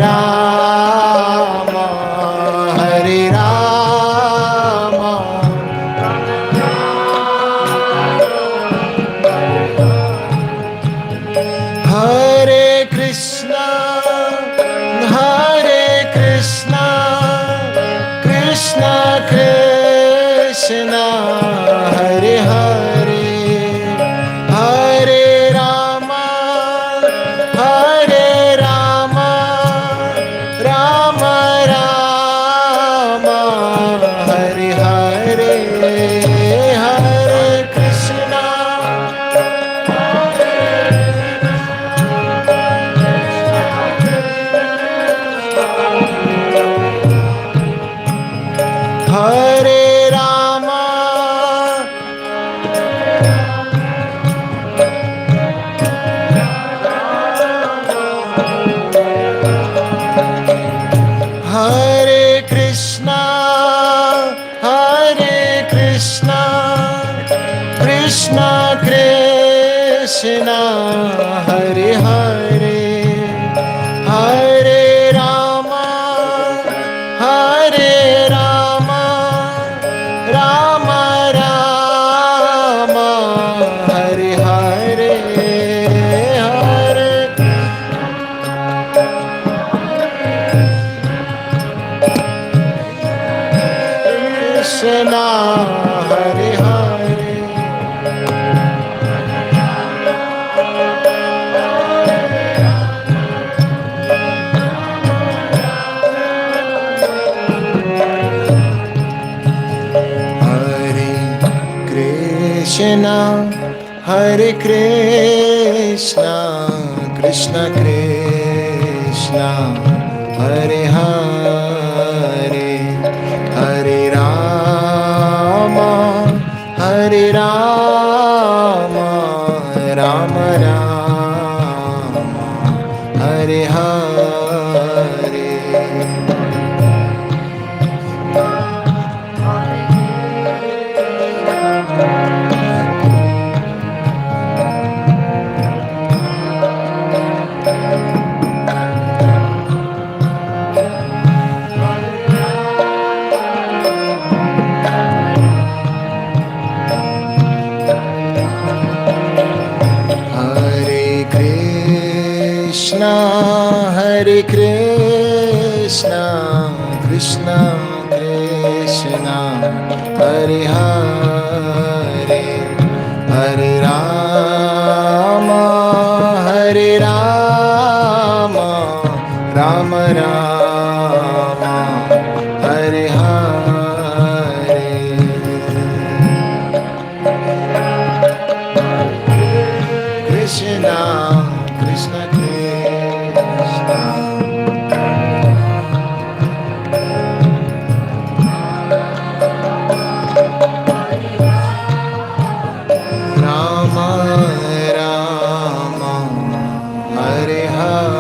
Rama, Hare Rama, Hare Krishna, Hare Krishna, Krishna Krishna, Hare Hare, Hare Rama, Hare Rama, Rama Rama, Hare Hare, Hare Krishna, Hare Rama, Hare Krishna, Hare Krishna, Krishna Krishna, Hare Hare, Hare Rama, Hare Rama, Rama Rama, Hare Hare, Hare Krishna, Hare Hare, Hare Krishna, Krishna Krishna, Hare Hare, Hare Rama, Hare Rama, Rama Rama, Hare Hare. Hare Krishna, Krishna Krishna, Hare Hare, Hare Rama, Hare Rama, Rama Rama, Hare Hare. Krishna, Krishna Krishna, Rama Rama, Hare Hare.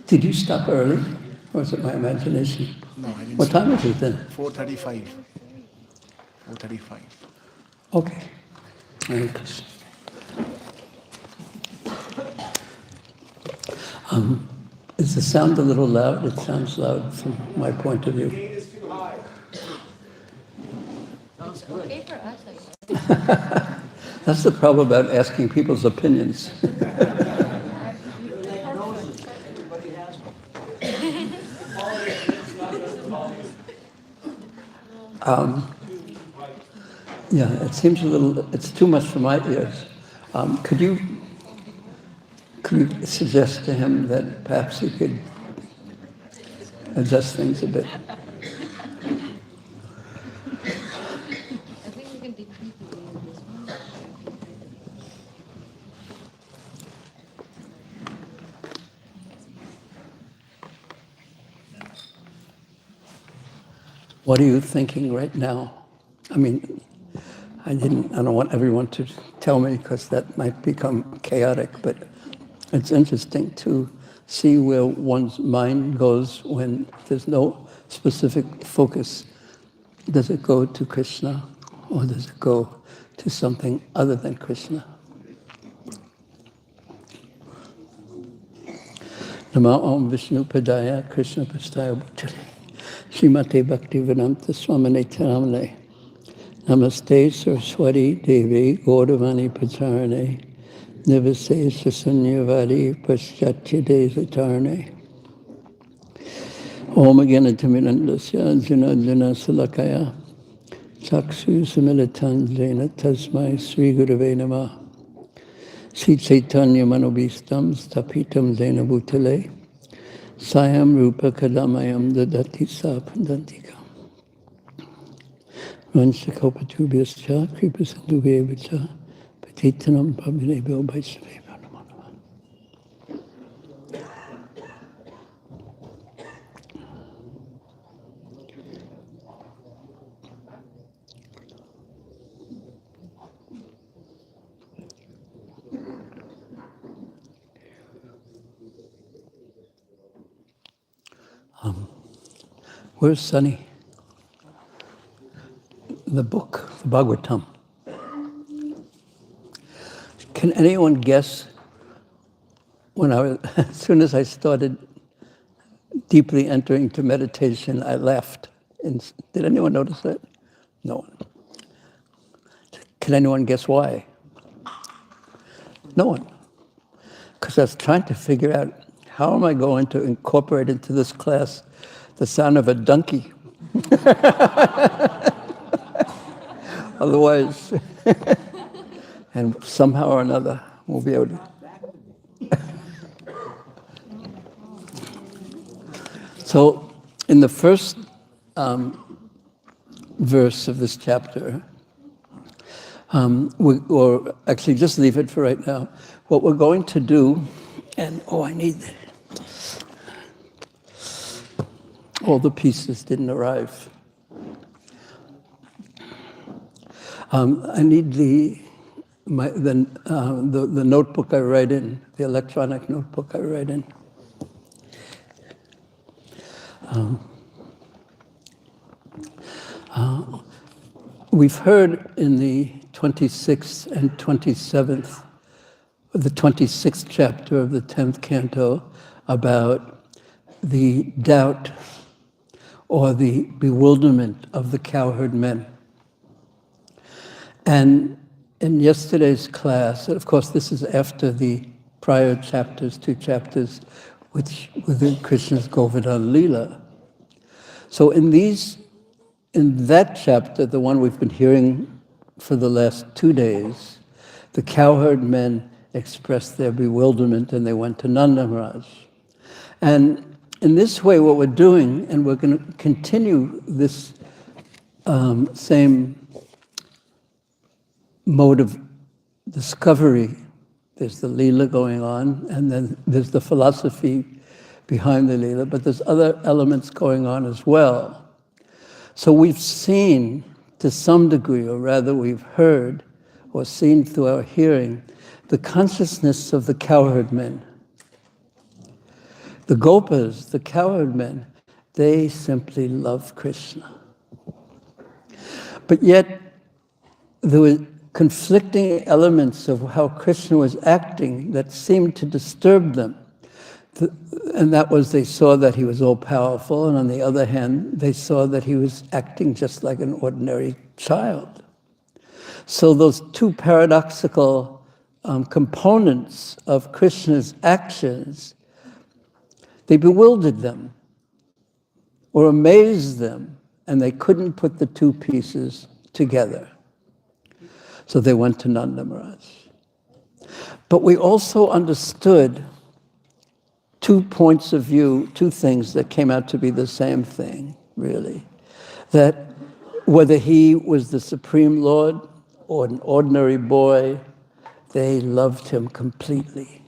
Did you stop early? Or is it my imagination? No, I didn't. What time is it then? 4:35. 4:35. Okay. Hare Krishna. Is the sound a little loud? It sounds loud from my point of view. Okay for us, I guess. That's the problem about asking people's opinions. Yeah, it seems a little, it's too much for my ears. Could you could you suggest to him that perhaps he could adjust things a bit? I think we can decrease the gain of this one. What are you thinking right now? I mean, I don't want everyone to tell me because that might become chaotic, but it's interesting to see where one's mind goes when there's no specific focus. Does it go to Krishna or does it go to something other than Krishna? Nama Om Vishnu Padaya Krishna Pastaya Bhutale Srimate Bhaktivedanta Swamine Taramane Namaste Saraswati Devi Gaudavani Pacharane Nivase Sasanyavadi Paschatya Desatarane Om Agyanatamirandasya Janajana Salakaya Chaksu Samilitanjena Tasmai Sri Gurave Namah Sri Chaitanya Manobhistam Stapitam Zena Bhutale Sayam Rupa Kadamayam Dadati Sapandantika Vanshakopatubhyascha Kripasindhuvevacha Patitanam Pavinebhyo Vaishnavebhyo Namo Namah. Where's Sunny? The book, the Bhagavatam. Can anyone guess when as soon as I started deeply entering into meditation, I left? Did anyone notice that? No one. Can anyone guess why? No one. Because I was trying to figure out how am I going to incorporate into this class the sound of a donkey? Otherwise, and somehow or another, we'll be able to. So, in the first verse of this chapter, or actually just leave it for right now, what we're going to do, and I need, all the pieces didn't arrive. I need the notebook I write in, the electronic notebook I write in. We've heard in the 26th and 27th, the 26th chapter of the 10th canto about the doubt or the bewilderment of the cowherd men. And in yesterday's class, and of course this is after the prior chapters, 2 chapters, within Krishna's Govardhana Lila. So in that chapter, the one we've been hearing for the last 2 days, the cowherd men expressed their bewilderment and they went to Nanda Maharaj. And in this way, what we're doing, and we're going to continue this same mode of discovery. There's the Leela going on, and then there's the philosophy behind the Leela, but there's other elements going on as well. So we've seen, to some degree, or rather we've heard, or seen through our hearing, the consciousness of the cowherd men. The gopas, the cowherd men, they simply love Krishna. But yet, there were conflicting elements of how Krishna was acting that seemed to disturb them. And that was, they saw that he was all-powerful, and on the other hand, they saw that he was acting just like an ordinary child. So those two paradoxical components of Krishna's actions, they bewildered them, or amazed them, and they couldn't put the two pieces together. So they went to Nanda Maharaj. But we also understood 2 points of view, 2 things that came out to be the same thing, really. That whether he was the Supreme Lord or an ordinary boy, they loved him completely.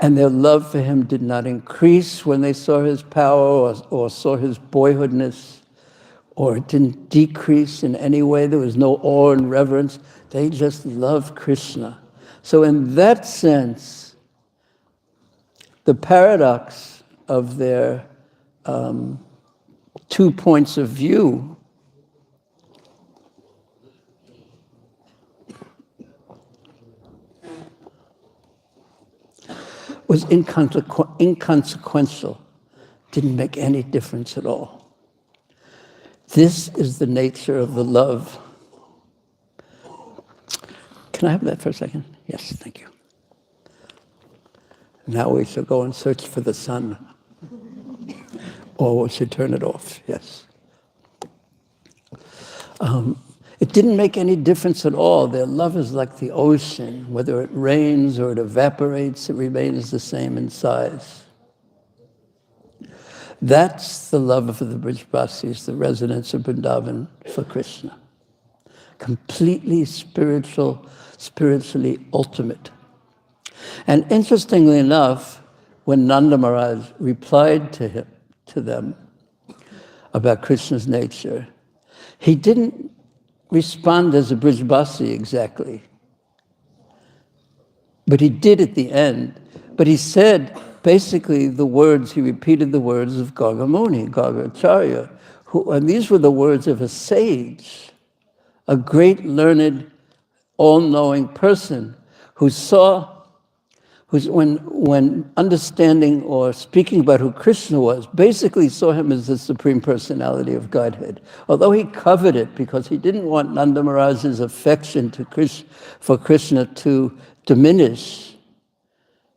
And their love for him did not increase when they saw his power or saw his boyhoodness, or it didn't decrease in any way. There was no awe and reverence. They just loved Krishna. So in that sense, the paradox of their 2 points of view was inconsequential, didn't make any difference at all. This is the nature of the love. Can I have that for a second? Yes, thank you. Now we shall go and search for the sun. Or we should turn it off, yes. It didn't make any difference at all. Their love is like the ocean. Whether it rains or it evaporates, it remains the same in size. That's the love of the Brijvasis, the residents of Vrindavan, for Krishna. Completely spiritual, spiritually ultimate. And interestingly enough, when Nanda Maharaj replied to them about Krishna's nature, he didn't respond as a Brijvasi exactly. But he did at the end. But he said basically the words, he repeated the words of Gargamuni, Govardhana, and these were the words of a sage, a great learned, all-knowing person when understanding or speaking about who Krishna was, basically saw him as the Supreme Personality of Godhead. Although he covered it because he didn't want Nanda Maharaj's affection for Krishna to diminish,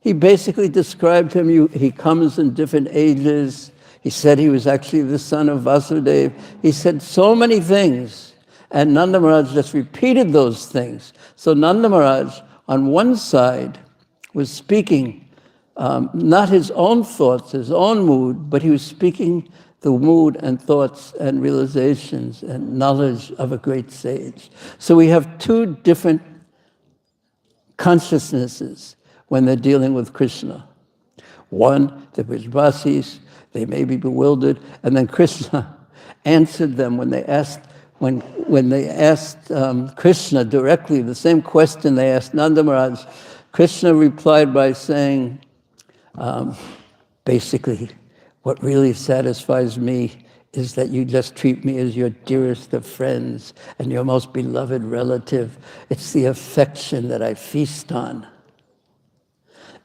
he basically described him, he comes in different ages. He said he was actually the son of Vasudeva. He said so many things, and Nanda Maharaj just repeated those things. So Nanda Maharaj, on one side, was speaking not his own thoughts, his own mood, but he was speaking the mood and thoughts and realizations and knowledge of a great sage. So we have 2 different consciousnesses when they're dealing with Krishna. One, the Brijvasis, they may be bewildered, and then Krishna answered them when they asked Krishna directly the same question they asked Nanda Maharaj. Krishna replied by saying, basically, what really satisfies me is that you just treat me as your dearest of friends and your most beloved relative. It's the affection that I feast on.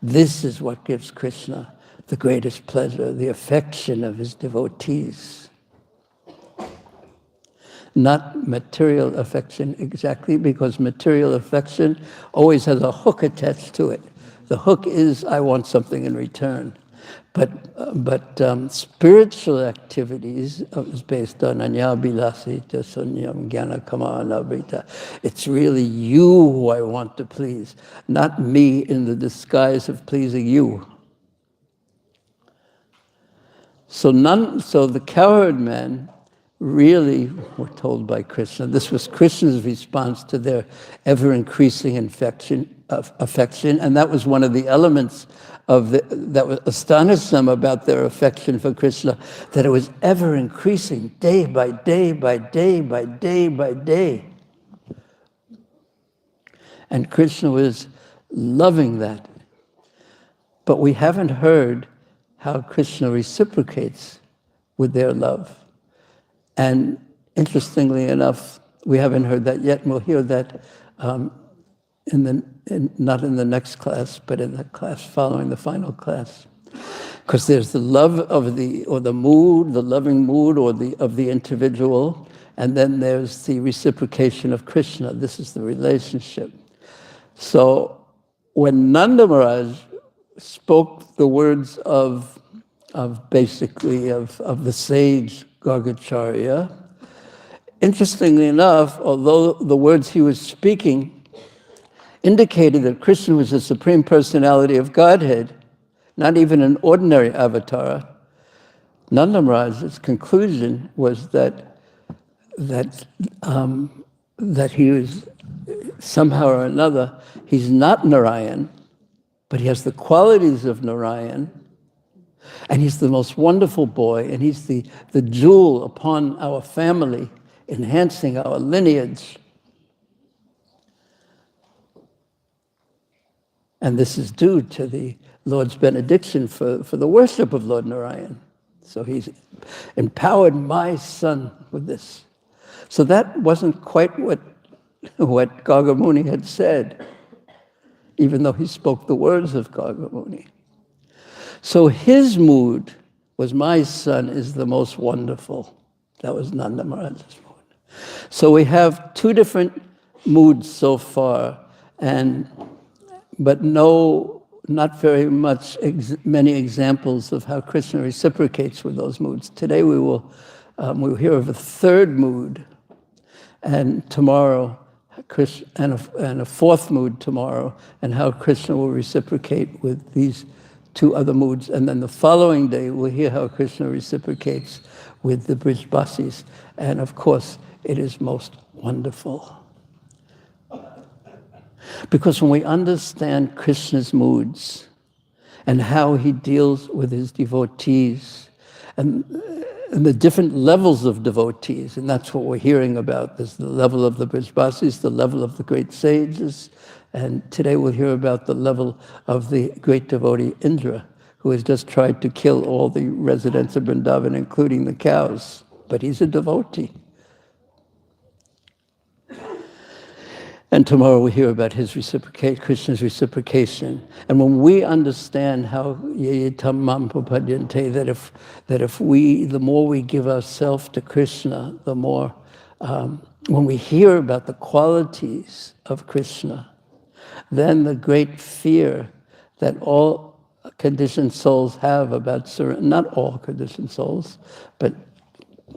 This is what gives Krishna the greatest pleasure, the affection of his devotees. Not material affection exactly, because material affection always has a hook attached to it. The hook is, I want something in return. But spiritual activities is based on anya bilasi sunyam jnana kamana vrita. It's really you who I want to please, not me in the disguise of pleasing you. So the cowherd men really were told by Krishna. This was Krishna's response to their ever-increasing affection, and that was one of the elements that astonished them about their affection for Krishna, that it was ever-increasing, day by day by day by day by day. And Krishna was loving that. But we haven't heard how Krishna reciprocates with their love. And interestingly enough, we haven't heard that yet, and we'll hear that not in the next class, but in the class following the final class. Because there's the love of the mood, the loving mood of the individual, and then there's the reciprocation of Krishna. This is the relationship. So when Nanda Maharaj spoke the words of the sage Govardhana, interestingly enough, although the words he was speaking indicated that Krishna was the Supreme Personality of Godhead, not even an ordinary avatar, Nanda Maharaj's conclusion was that he was somehow or another, he's not Narayan, but he has the qualities of Narayan, and he's the most wonderful boy, and he's the jewel upon our family, enhancing our lineage. And this is due to the Lord's benediction for the worship of Lord Narayan. So he's empowered my son with this. So that wasn't quite what Garga Muni had said, even though he spoke the words of Garga Muni. So his mood was, my son is the most wonderful. That was Nanda Maharaj's mood. So we have two different moods so far, but not very many examples of how Krishna reciprocates with those moods. Today we'll hear of a third mood, and tomorrow, and a fourth mood tomorrow, and how Krishna will reciprocate with these two other moods. And then the following day, we'll hear how Krishna reciprocates with the Brijbasis. And of course, it is most wonderful. Because when we understand Krishna's moods and how he deals with his devotees and the different levels of devotees, and that's what we're hearing about. There's the level of the Brijbasis, the level of the great sages, and today we'll hear about the level of the great devotee Indra, who has just tried to kill all the residents of Vrindavan, including the cows, but he's a devotee. And tomorrow we hear about his Krishna's reciprocation. And when we understand how the more we give ourselves to Krishna, the more, when we hear about the qualities of Krishna, then the great fear that all conditioned souls have about surrender, not all conditioned souls, but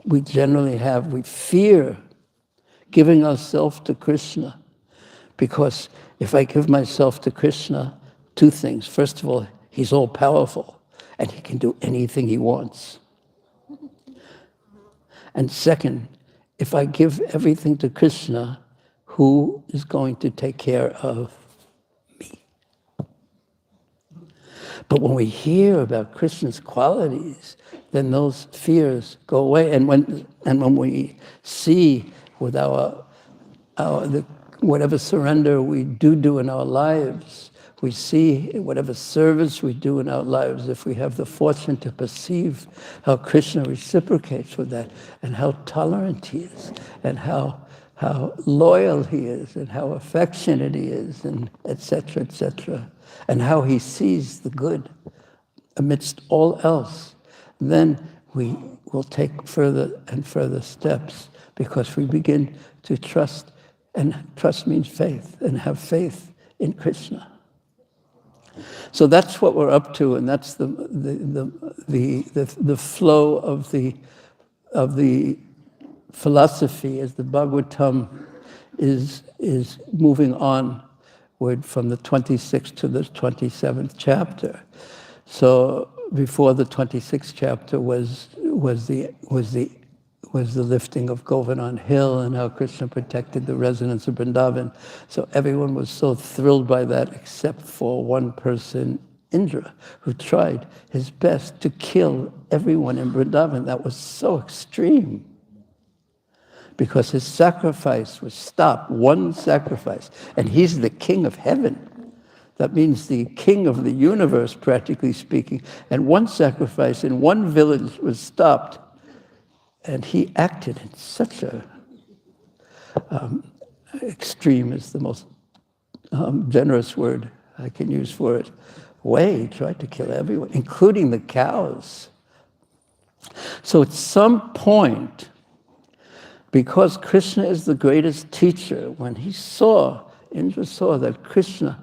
we generally have, we fear giving ourselves to Krishna. Because if I give myself to Krishna, two things. First of all, he's all powerful and he can do anything he wants. And second, if I give everything to Krishna, who is going to take care of me? But when we hear about Krishna's qualities, then those fears go away. And when we see with whatever surrender we do in our lives, we see whatever service we do in our lives, if we have the fortune to perceive how Krishna reciprocates with that, and how tolerant he is, and how loyal he is, and how affectionate he is, and etc., and how he sees the good amidst all else, then we will take further and further steps, because we begin to trust. And trust means faith, and have faith in Krishna. So that's what we're up to, and that's the flow of the philosophy as the Bhagavatam is moving onward from the 26th to the 27th chapter. So before the 26th chapter was the lifting of Govardhana hill and how Krishna protected the residents of Vrindavan. So everyone was so thrilled by that, except for one person, Indra, who tried his best to kill everyone in Vrindavan. That was so extreme, because his sacrifice was stopped, one sacrifice, and he's the king of heaven. That means the king of the universe, practically speaking, and one sacrifice in one village was stopped. And he acted in such a extreme is the most generous word I can use for it, way. He tried to kill everyone, including the cows. So at some point, because Krishna is the greatest teacher, when Indra saw that Krishna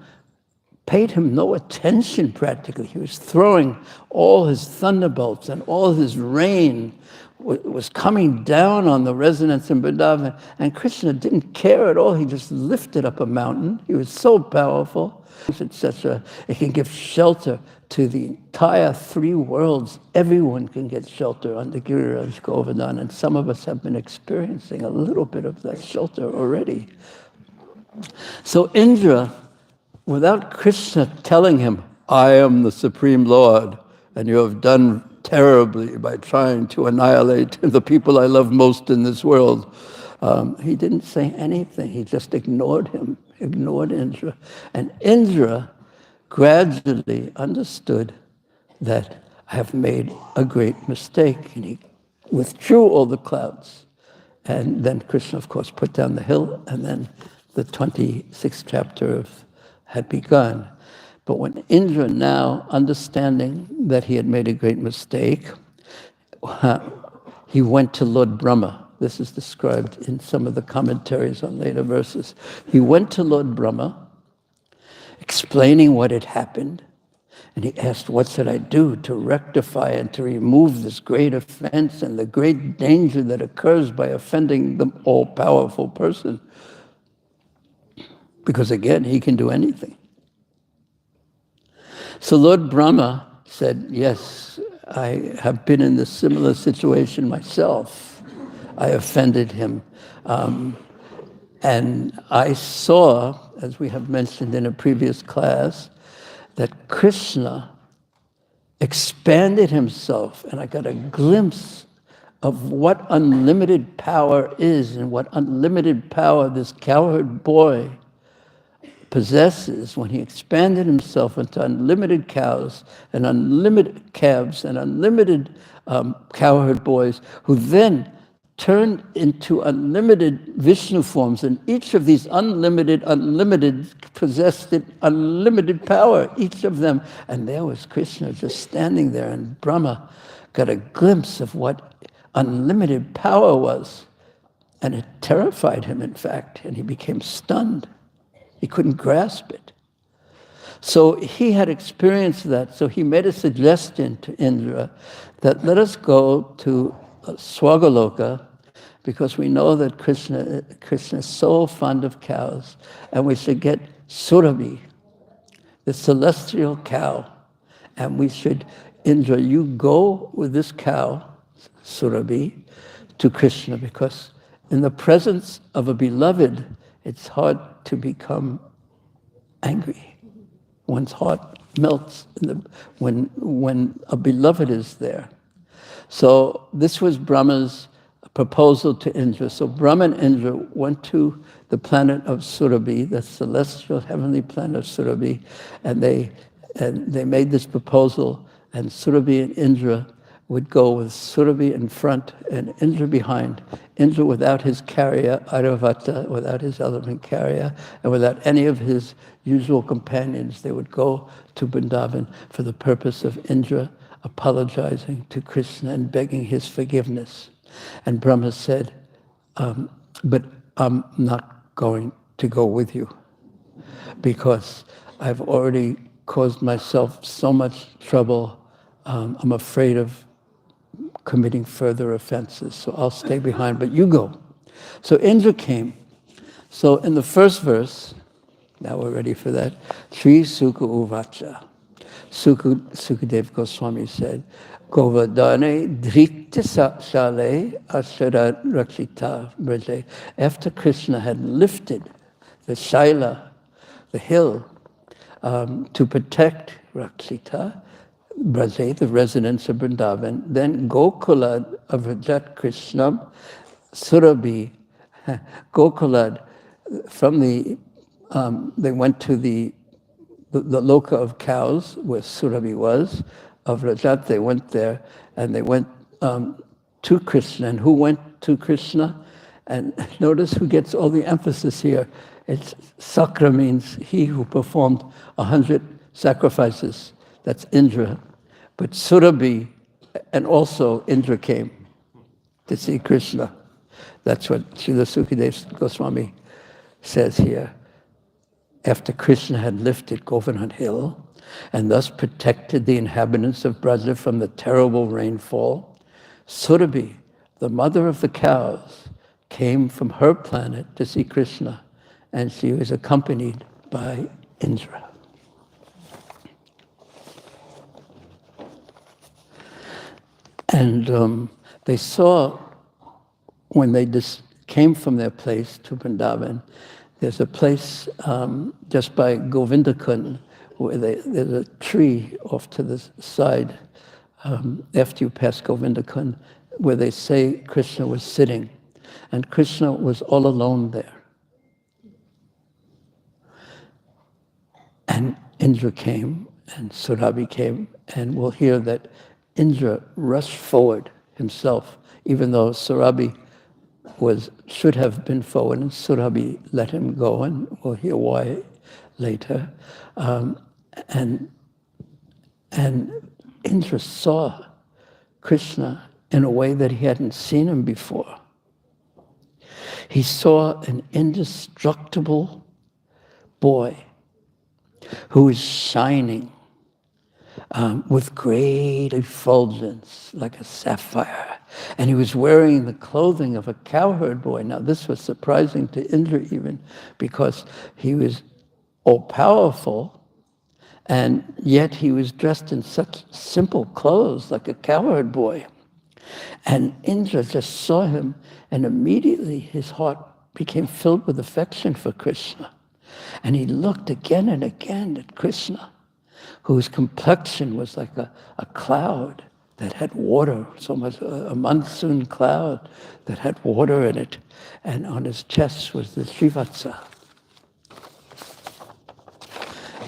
paid him no attention practically. He was throwing all his thunderbolts and all his rain was coming down on the residents in Vrindavan. And Krishna didn't care at all. He just lifted up a mountain. He was so powerful, etc. It can give shelter to the entire three worlds. Everyone can get shelter under Giriraj Govardhana. And some of us have been experiencing a little bit of that shelter already. So Indra, without Krishna telling him, I am the Supreme Lord, and you have done terribly by trying to annihilate the people I love most in this world, he didn't say anything. He just ignored him, ignored Indra. And Indra gradually understood that I have made a great mistake, and he withdrew all the clouds. And then Krishna, of course, put down the hill, and then the 26th chapter had begun. But when Indra, now understanding that he had made a great mistake, he went to Lord Brahma. This is described in some of the commentaries on later verses. He went to Lord Brahma, explaining what had happened, and he asked, what should I do to rectify and to remove this great offense and the great danger that occurs by offending the all-powerful person? Because again, he can do anything. So Lord Brahma said, yes, I have been in this similar situation myself. I offended him. And I saw, as we have mentioned in a previous class, that Krishna expanded himself, and I got a glimpse of what unlimited power is and what unlimited power this cowherd boy possesses when he expanded himself into unlimited cows and unlimited calves and unlimited cowherd boys, who then turned into unlimited Vishnu forms. And each of these unlimited possessed unlimited power, each of them. And there was Krishna just standing there, and Brahma got a glimpse of what unlimited power was. And it terrified him, in fact, and he became stunned. He couldn't grasp it. So he had experienced that. So he made a suggestion to Indra that let us go to Swagaloka, because we know that Krishna is so fond of cows, and we should get Surabhi, the celestial cow, and we should, Indra, you go with this cow, Surabhi, to Krishna, because in the presence of a beloved, it's hard to become angry. One's heart melts when a beloved is there. So this was Brahma's proposal to Indra. So Brahma and Indra went to the planet of Surabhi, the celestial heavenly planet of Surabhi, and they made this proposal, and Surabhi and Indra would go with Surabhi in front and Indra behind. Indra without his carrier, Airavata, without his elephant carrier, and without any of his usual companions. They would go to Vrindavan for the purpose of Indra apologizing to Krishna and begging his forgiveness. And Brahma said, but I'm not going to go with you, because I've already caused myself so much trouble. I'm afraid of committing further offenses, so I'll stay behind, but you go. So Indra came. So in the first verse, now we're ready for that, Sri Sukha Uvacha. Sukadev Goswami said, Govardhana Dhrita Shale Ashara Rakshita Braje. After Krishna had lifted the Shaila, the hill, to protect Rakshita, Braje, the residents of Vrindavan, then Gokulad of Rajat Krishna, Surabhi, Gokulad, from they went to the loka of cows, where Surabhi was, of Rajat. They went there, and they went to Krishna. And who went to Krishna? And notice who gets all the emphasis here. It's Sakra, means he who performed 100 sacrifices. That's Indra. But Surabhi, and also Indra came to see Krishna. That's what Srila Sukadev Goswami says here. after Krishna had lifted Govardhana hill and thus protected the inhabitants of Braja from the terrible rainfall, Surabhi, the mother of the cows, came from her planet to see Krishna, and she was accompanied by Indra. And they saw, when they came from their place to Vrindavan, there's a place just by Govindakund where there's a tree off to the side after you pass Govindakund where they say Krishna was sitting. And Krishna was all alone there. And Indra came, and Surabhi came, and we'll hear that Indra rushed forward himself, even though Surabhi should have been forward, and Surabhi let him go, and we'll hear why later. And Indra saw Krishna in a way that he hadn't seen him before. He saw an indestructible boy who was shining with great effulgence like a sapphire. And he was wearing the clothing of a cowherd boy. Now this was surprising to Indra even because he was all-powerful, and yet he was dressed in such simple clothes like a cowherd boy. And Indra just saw him, and immediately his heart became filled with affection for Krishna. And he looked again and again at Krishna, whose complexion was like a cloud that had water, so much a monsoon cloud that had water in it. And on his chest was the Srivatsa.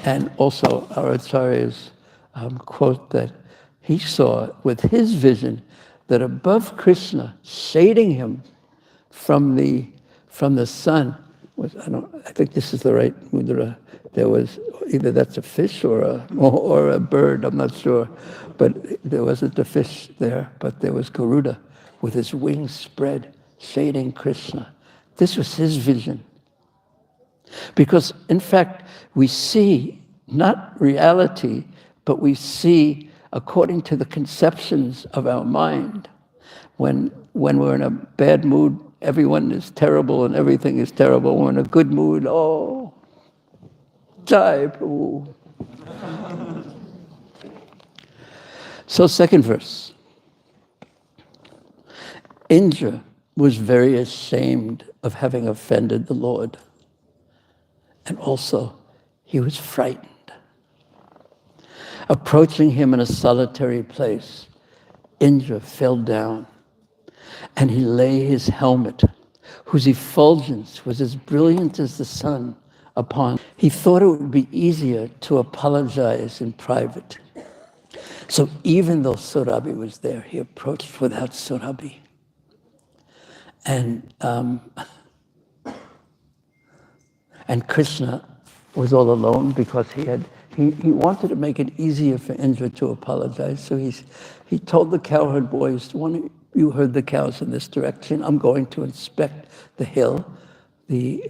And also our acharyas quote that he saw with his vision that above Krishna, shading him from the sun, was, I think this is the right mudra. There was either that's a fish or a bird, I'm not sure, but there wasn't a fish there, but there was Garuda with his wings spread, shading Krishna. This was his vision. Because in fact, we see not reality, but we see according to the conceptions of our mind. When we're in a bad mood, everyone is terrible and everything is terrible. When we're in a good mood, oh, Jai Prabhu. So second verse. Indra was very ashamed of having offended the Lord. And also, he was frightened. Approaching him in a solitary place, Indra fell down, and he lay his helmet, whose effulgence was as brilliant as the sun, upon. He thought it would be easier to apologize in private. So even though Surabhi was there, he approached without Surabhi. And Krishna was all alone because he wanted to make it easier for Indra to apologize. So he told the cowherd boys, one of you herd the cows in this direction. I'm going to inspect the hill,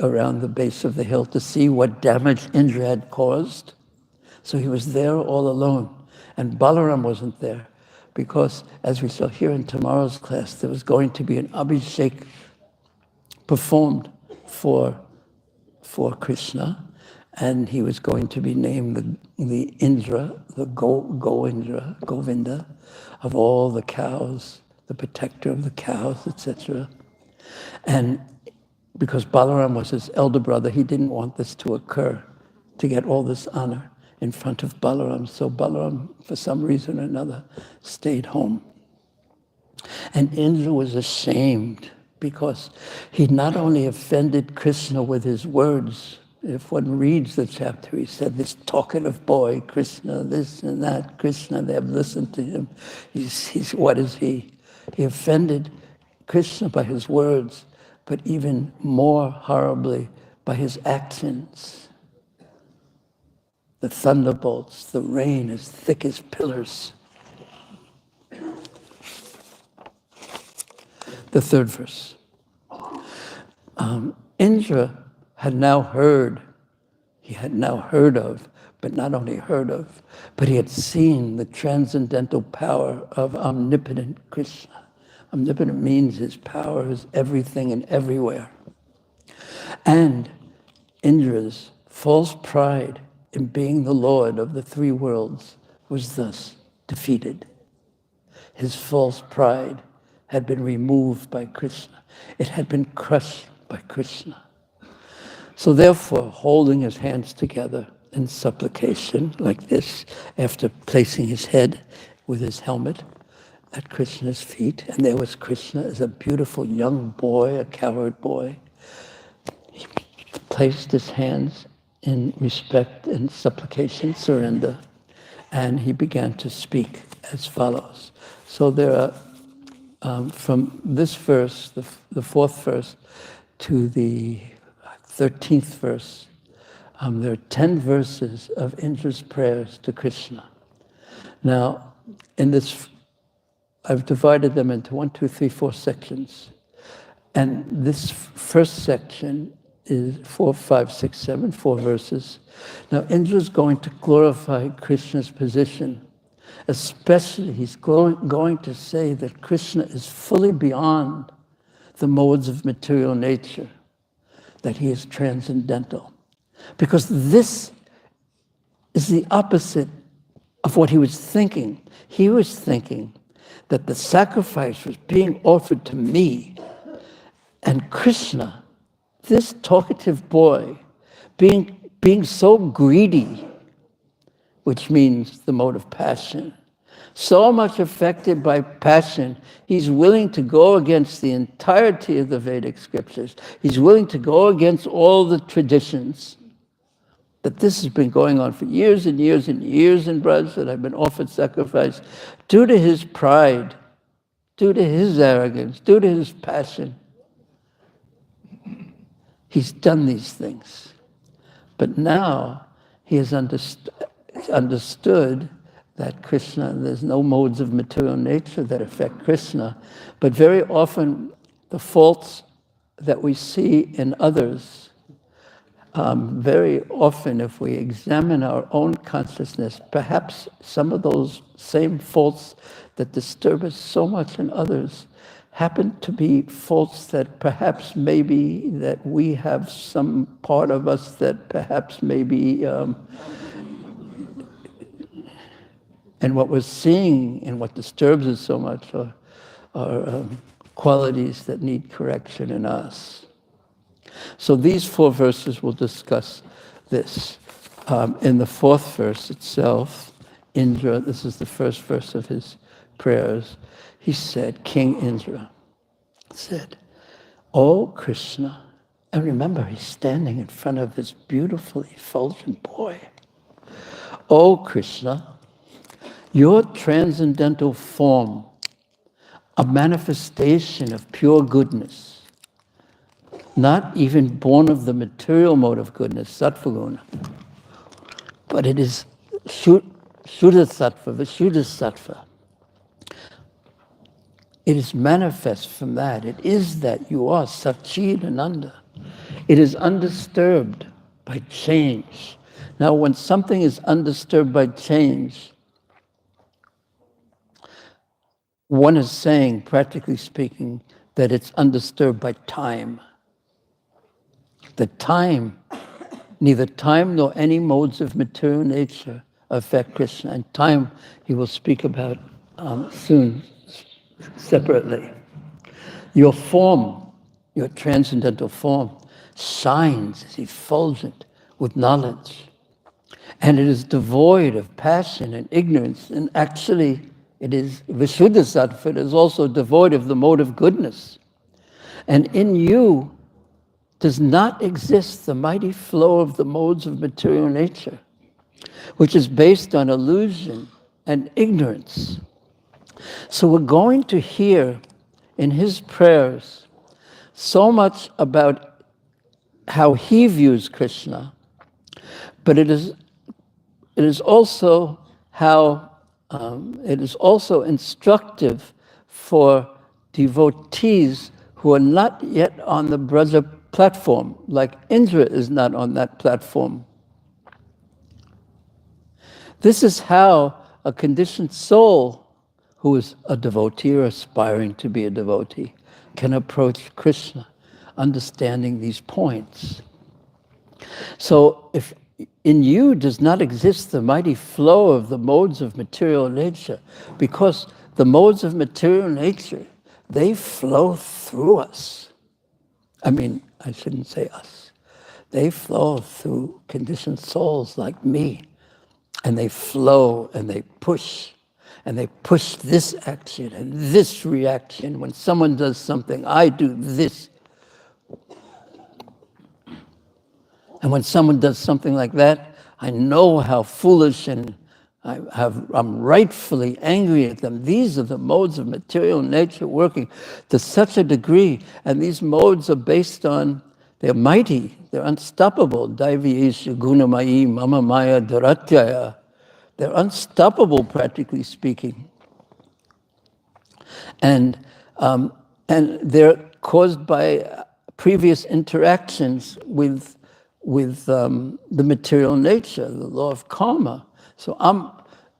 around the base of the hill, to see what damage Indra had caused. So he was there all alone. And Balaram wasn't there because, as we shall hear in tomorrow's class, there was going to be an abhishek performed for Krishna, and he was going to be named the Indra, the Govinda, of all the cows, the protector of the cows, etc. And because Balaram was his elder brother, he didn't want this to occur, to get all this honor in front of Balaram. So Balaram, for some reason or another, stayed home. And Indra was ashamed because he not only offended Krishna with his words. If one reads the chapter, he said, this talkative boy, Krishna, this and that, Krishna, they have listened to him. What is he? He offended Krishna by his words, but even more horribly by his actions. The thunderbolts, the rain as thick as pillars. The third verse. Indra had now heard, he had now heard of, but not only heard of, but he had seen the transcendental power of omnipotent Krishna. Omnipotent means his power is everything and everywhere. And Indra's false pride in being the Lord of the three worlds was thus defeated. His false pride had been removed by Krishna. It had been crushed by Krishna. So therefore, holding his hands together in supplication like this, after placing his head with his helmet at Krishna's feet, and there was Krishna as a beautiful young boy, a cowherd boy, he placed his hands in respect and supplication, surrender, and he began to speak as follows. So there are, from this verse, the fourth verse, to the 13th verse, there are 10 verses of Indra's prayers to Krishna. Now, in this, I've divided them into 1, 2, 3, 4 sections. And this first section is 4, 5, 6, 7, 4 verses. Now, Indra's going to glorify Krishna's position. Especially, he's going to say that Krishna is fully beyond the modes of material nature, that he is transcendental. Because this is the opposite of what he was thinking. He was thinking that the sacrifice was being offered to me, and Krishna, this talkative boy, being so greedy, which means the mode of passion, so much affected by passion, he's willing to go against the entirety of the Vedic scriptures. He's willing to go against all the traditions. That this has been going on for years and years and years in Braj, that I've been offered sacrifice, due to his pride, due to his arrogance, due to his passion. He's done these things. But now he has understood that Krishna, there's no modes of material nature that affect Krishna, but very often the faults that we see in others, very often if we examine our own consciousness, perhaps some of those same faults that disturb us so much in others happen to be faults that perhaps maybe that we have some part of us that perhaps maybe and what we're seeing and what disturbs us so much are qualities that need correction in us. So these 4 verses will discuss this. In the 4th verse itself, Indra, this is the first verse of his prayers, he said, King Indra said, "O Krishna," and remember he's standing in front of this beautiful, effulgent boy. "O Krishna, your transcendental form, a manifestation of pure goodness, not even born of the material mode of goodness, sattva-guna, but it is Shuddha-sattva, Vishuddha-sattva. It is manifest from that. It is that you are Satchidananda. It is undisturbed by change." Now, when something is undisturbed by change, one is saying, practically speaking, that it's undisturbed by time. The time, neither time nor any modes of material nature affect Krishna. And time he will speak about soon, separately. Your form, your transcendental form, shines, is effulgent with knowledge. And it is devoid of passion and ignorance. And actually, it is Vishuddha-sattva, it is also devoid of the mode of goodness. And in you does not exist the mighty flow of the modes of material nature, which is based on illusion and ignorance. So we're going to hear in his prayers so much about how he views Krishna, but it is also how it is also instructive for devotees who are not yet on the Braja platform, like Indra is not on that platform. This is how a conditioned soul who is a devotee or aspiring to be a devotee can approach Krishna, understanding these points. So if in you does not exist the mighty flow of the modes of material nature, because the modes of material nature, they flow through us. I mean, I shouldn't say us. They flow through conditioned souls like me, and they flow and they push this action and this reaction. When someone does something, I do this. And when someone does something like that, I know how foolish and I'm rightfully angry at them. These are the modes of material nature working to such a degree, and these modes are based on, they're mighty, they're unstoppable. Daiviesha gunamayi mama maya dharatyaya. They're unstoppable, practically speaking. And they're caused by previous interactions with the material nature, the law of karma. So I'm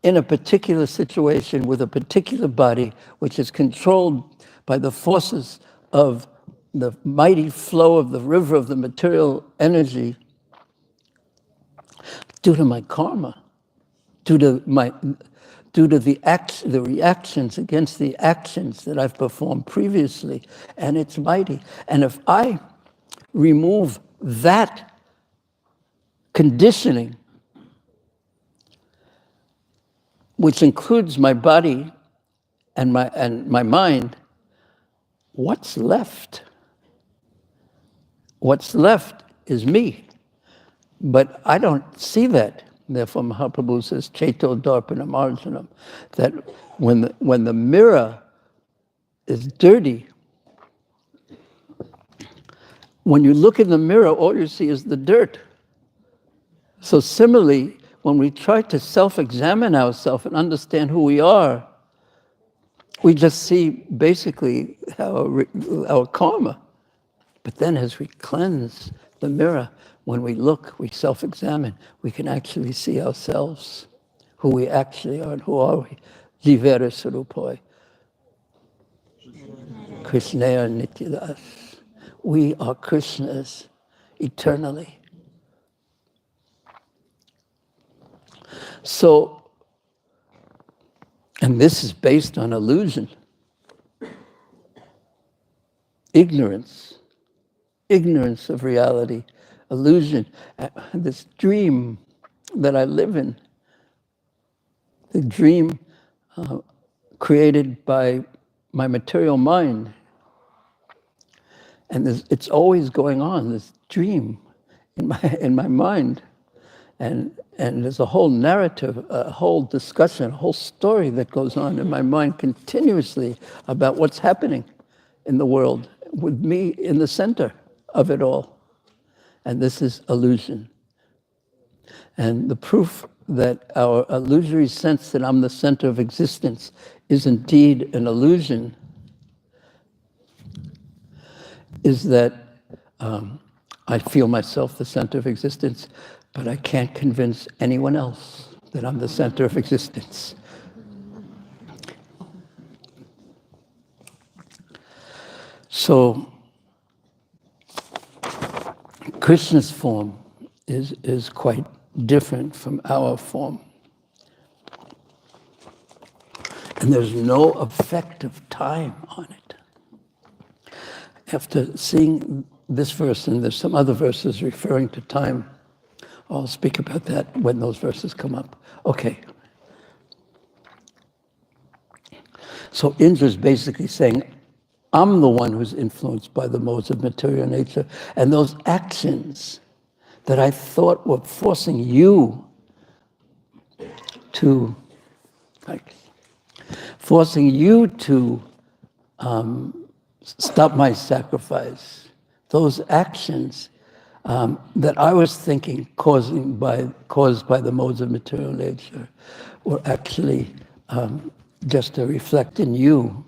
in a particular situation with a particular body, which is controlled by the forces of the mighty flow of the river of the material energy due to my karma, due to the reactions against the actions that I've performed previously, and it's mighty. And if I remove that conditioning, which includes my body and my mind, what's left? What's left is me. But I don't see that. Therefore, Mahaprabhu says, Cheto Darpana Marjanam, that when the mirror is dirty, when you look in the mirror, all you see is the dirt. So similarly, when we try to self-examine ourselves and understand who we are, we just see basically our karma. But then as we cleanse the mirror, when we look, we self-examine, we can actually see ourselves, who we actually are, and who are we? Jivera Sarupoi. Krishnaya Nityadas. We are Krishnas eternally. So, and this is based on illusion, ignorance of reality, illusion, this dream that I live in, the dream created by my material mind. And it's always going on, this dream in my mind. And there's a whole narrative, a whole discussion, a whole story that goes on in my mind continuously about what's happening in the world, with me in the center of it all. And this is illusion. And the proof that our illusory sense that I'm the center of existence is indeed an illusion is that I feel myself the center of existence, but I can't convince anyone else that I'm the center of existence. So, Krishna's form is quite different from our form. And there's no effect of time on it. After seeing this verse, and there's some other verses referring to time, I'll speak about that when those verses come up. Okay. So Indra's basically saying, I'm the one who's influenced by the modes of material nature, and those actions that I thought were forcing you to stop my sacrifice. Those actions that I was thinking caused by the modes of material nature were actually just to reflect in you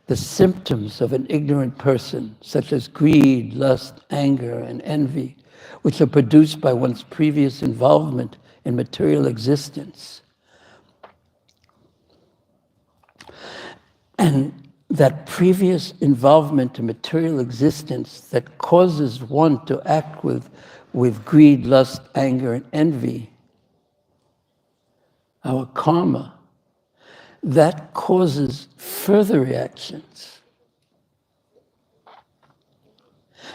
the symptoms of an ignorant person, such as greed, lust, anger, and envy, which are produced by one's previous involvement in material existence. And that previous involvement in material existence that causes one to act with greed, lust, anger, and envy, our karma, that causes further reactions.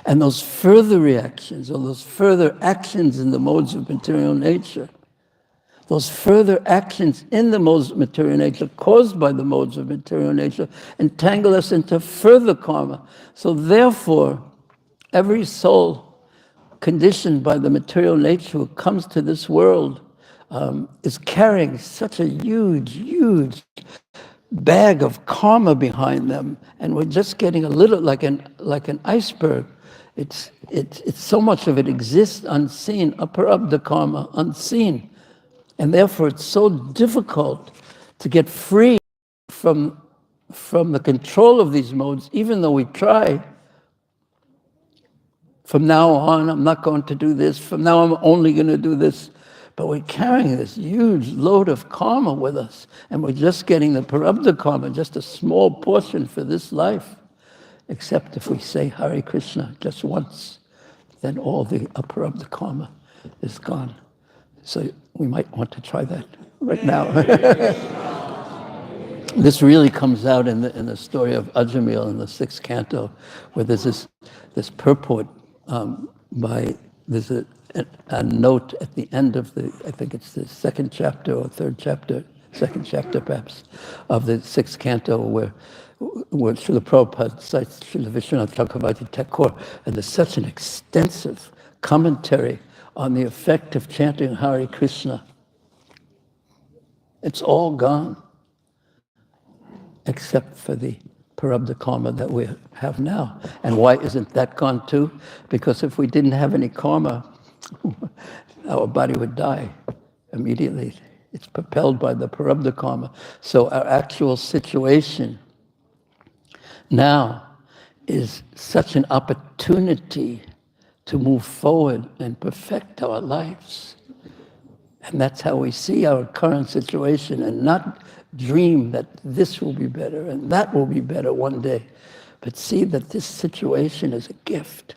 And those further reactions, or those further actions in the modes of material nature, those further actions in the modes of material nature, caused by the modes of material nature, entangle us into further karma. So therefore, every soul conditioned by the material nature who comes to this world is carrying such a huge, huge bag of karma behind them, and we're just getting a little, like an iceberg. It's so much of it exists unseen, aparabdha karma, unseen. And therefore, it's so difficult to get free from the control of these modes, even though we try. From now on, I'm not going to do this. From now, I'm only going to do this. But we're carrying this huge load of karma with us, and we're just getting the parabdha karma, just a small portion for this life. Except if we say Hare Krishna just once, then all the aparabdha karma is gone. So we might want to try that right now. This really comes out in the story of Ajamil in the 6th canto, where there's this purport there's a note at the end of I think it's the 2nd chapter or 3rd chapter, 2nd chapter perhaps, of the 6th canto, where Srila Prabhupada cites Srila Vishwanath Chakravarti Thakur, and there's such an extensive commentary on the effect of chanting Hare Krishna. It's all gone, except for the parabdha karma that we have now. And why isn't that gone too? Because if we didn't have any karma, our body would die immediately. It's propelled by the parabdha karma. So our actual situation now is such an opportunity to move forward and perfect our lives. And that's how we see our current situation, and not dream that this will be better and that will be better one day, but see that this situation is a gift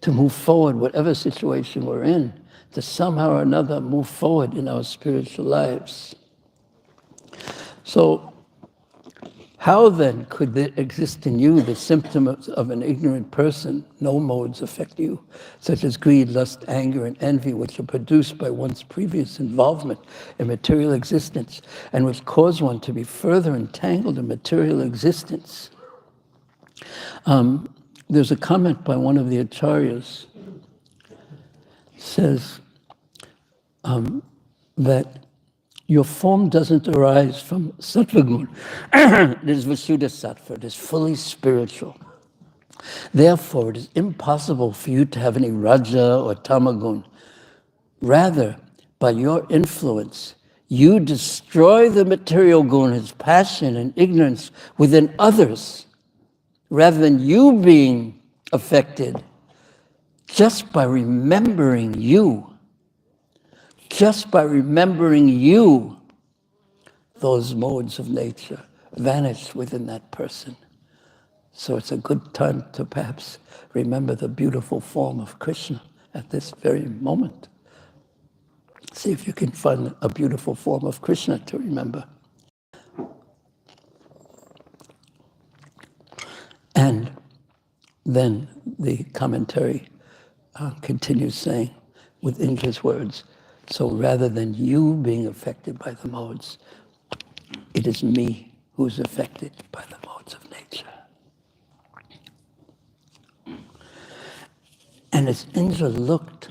to move forward, whatever situation we're in, to somehow or another move forward in our spiritual lives. So, how then could there exist in you the symptoms of an ignorant person? No modes affect you, such as greed, lust, anger, and envy, which are produced by one's previous involvement in material existence, and which cause one to be further entangled in material existence. There's a comment by one of the acharyas, says that your form doesn't arise from sattva gun. It is Visuddha sattva. It is fully spiritual. Therefore, it is impossible for you to have any raja or tamagun. Rather, by your influence, you destroy the material gunas, passion and ignorance within others, rather than you being affected just by remembering you. Just by remembering you, those modes of nature vanish within that person. So it's a good time to perhaps remember the beautiful form of Krishna at this very moment. See if you can find a beautiful form of Krishna to remember. And then the commentary continues saying, with Indra's words, so rather than you being affected by the modes, it is me who's affected by the modes of nature. And as Indra looked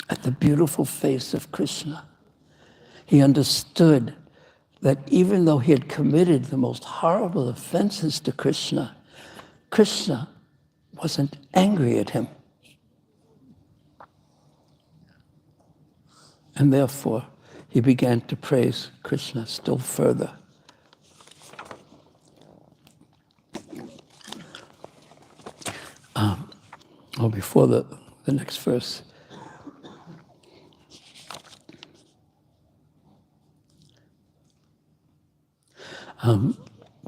at the beautiful face of Krishna, he understood that even though he had committed the most horrible offenses to Krishna, Krishna wasn't angry at him. And therefore, he began to praise Krishna still further. Before the next verse.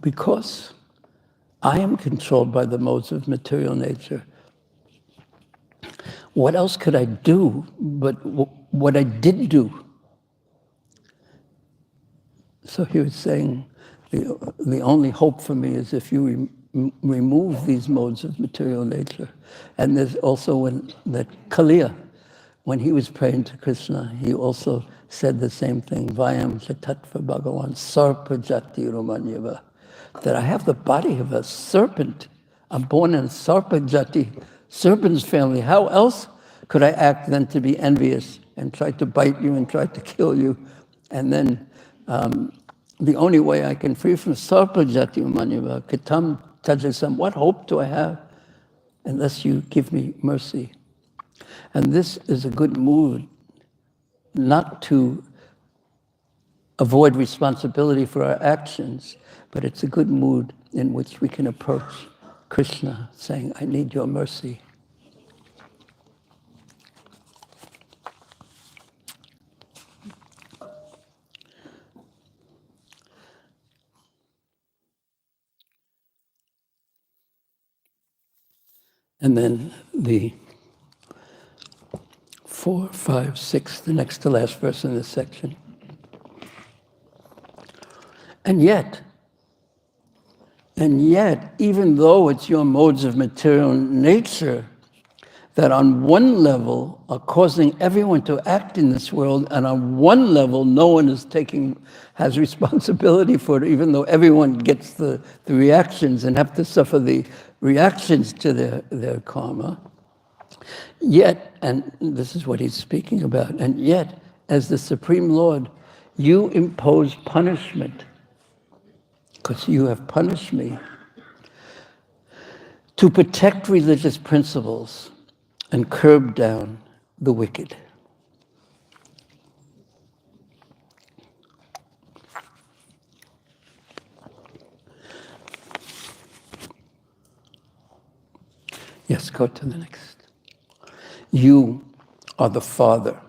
because I am controlled by the modes of material nature, what else could I do but what I did do? So he was saying, the only hope for me is if you remove these modes of material nature. And there's also that Kaliya, when he was praying to Krishna, he also said the same thing, Vayam Chatatva Bhagavan Sarpa Jati Romanyava, that I have the body of a serpent. I'm born in Sarpa Jati, serpent's family. How else could I act than to be envious and try to bite you and try to kill you? And then the only way I can free from Sarpa Jati Romanyava, Kitam Tajasam, what hope do I have unless you give me mercy? And this is a good mood, not to avoid responsibility for our actions, but it's a good mood in which we can approach Krishna saying, I need your mercy. And then the 4, 5, 6, the next to last verse in this section. And yet, even though it's your modes of material nature that on one level are causing everyone to act in this world, and on one level no one has responsibility for it, even though everyone gets the reactions and have to suffer the reactions to their karma. Yet, and this is what he's speaking about, and yet, as the Supreme Lord, you impose punishment, because you have punished me, to protect religious principles and curb down the wicked. Yes, go to the next. You are the Father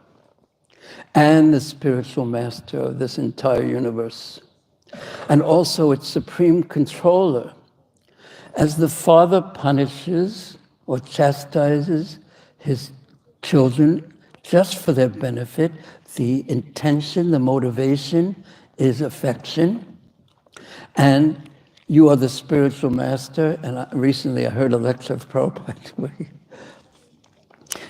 and the spiritual master of this entire universe, and also its supreme controller. As the Father punishes or chastises his children just for their benefit, the intention, the motivation is affection. And you are the spiritual master. And recently I heard a lecture of Prabhupada where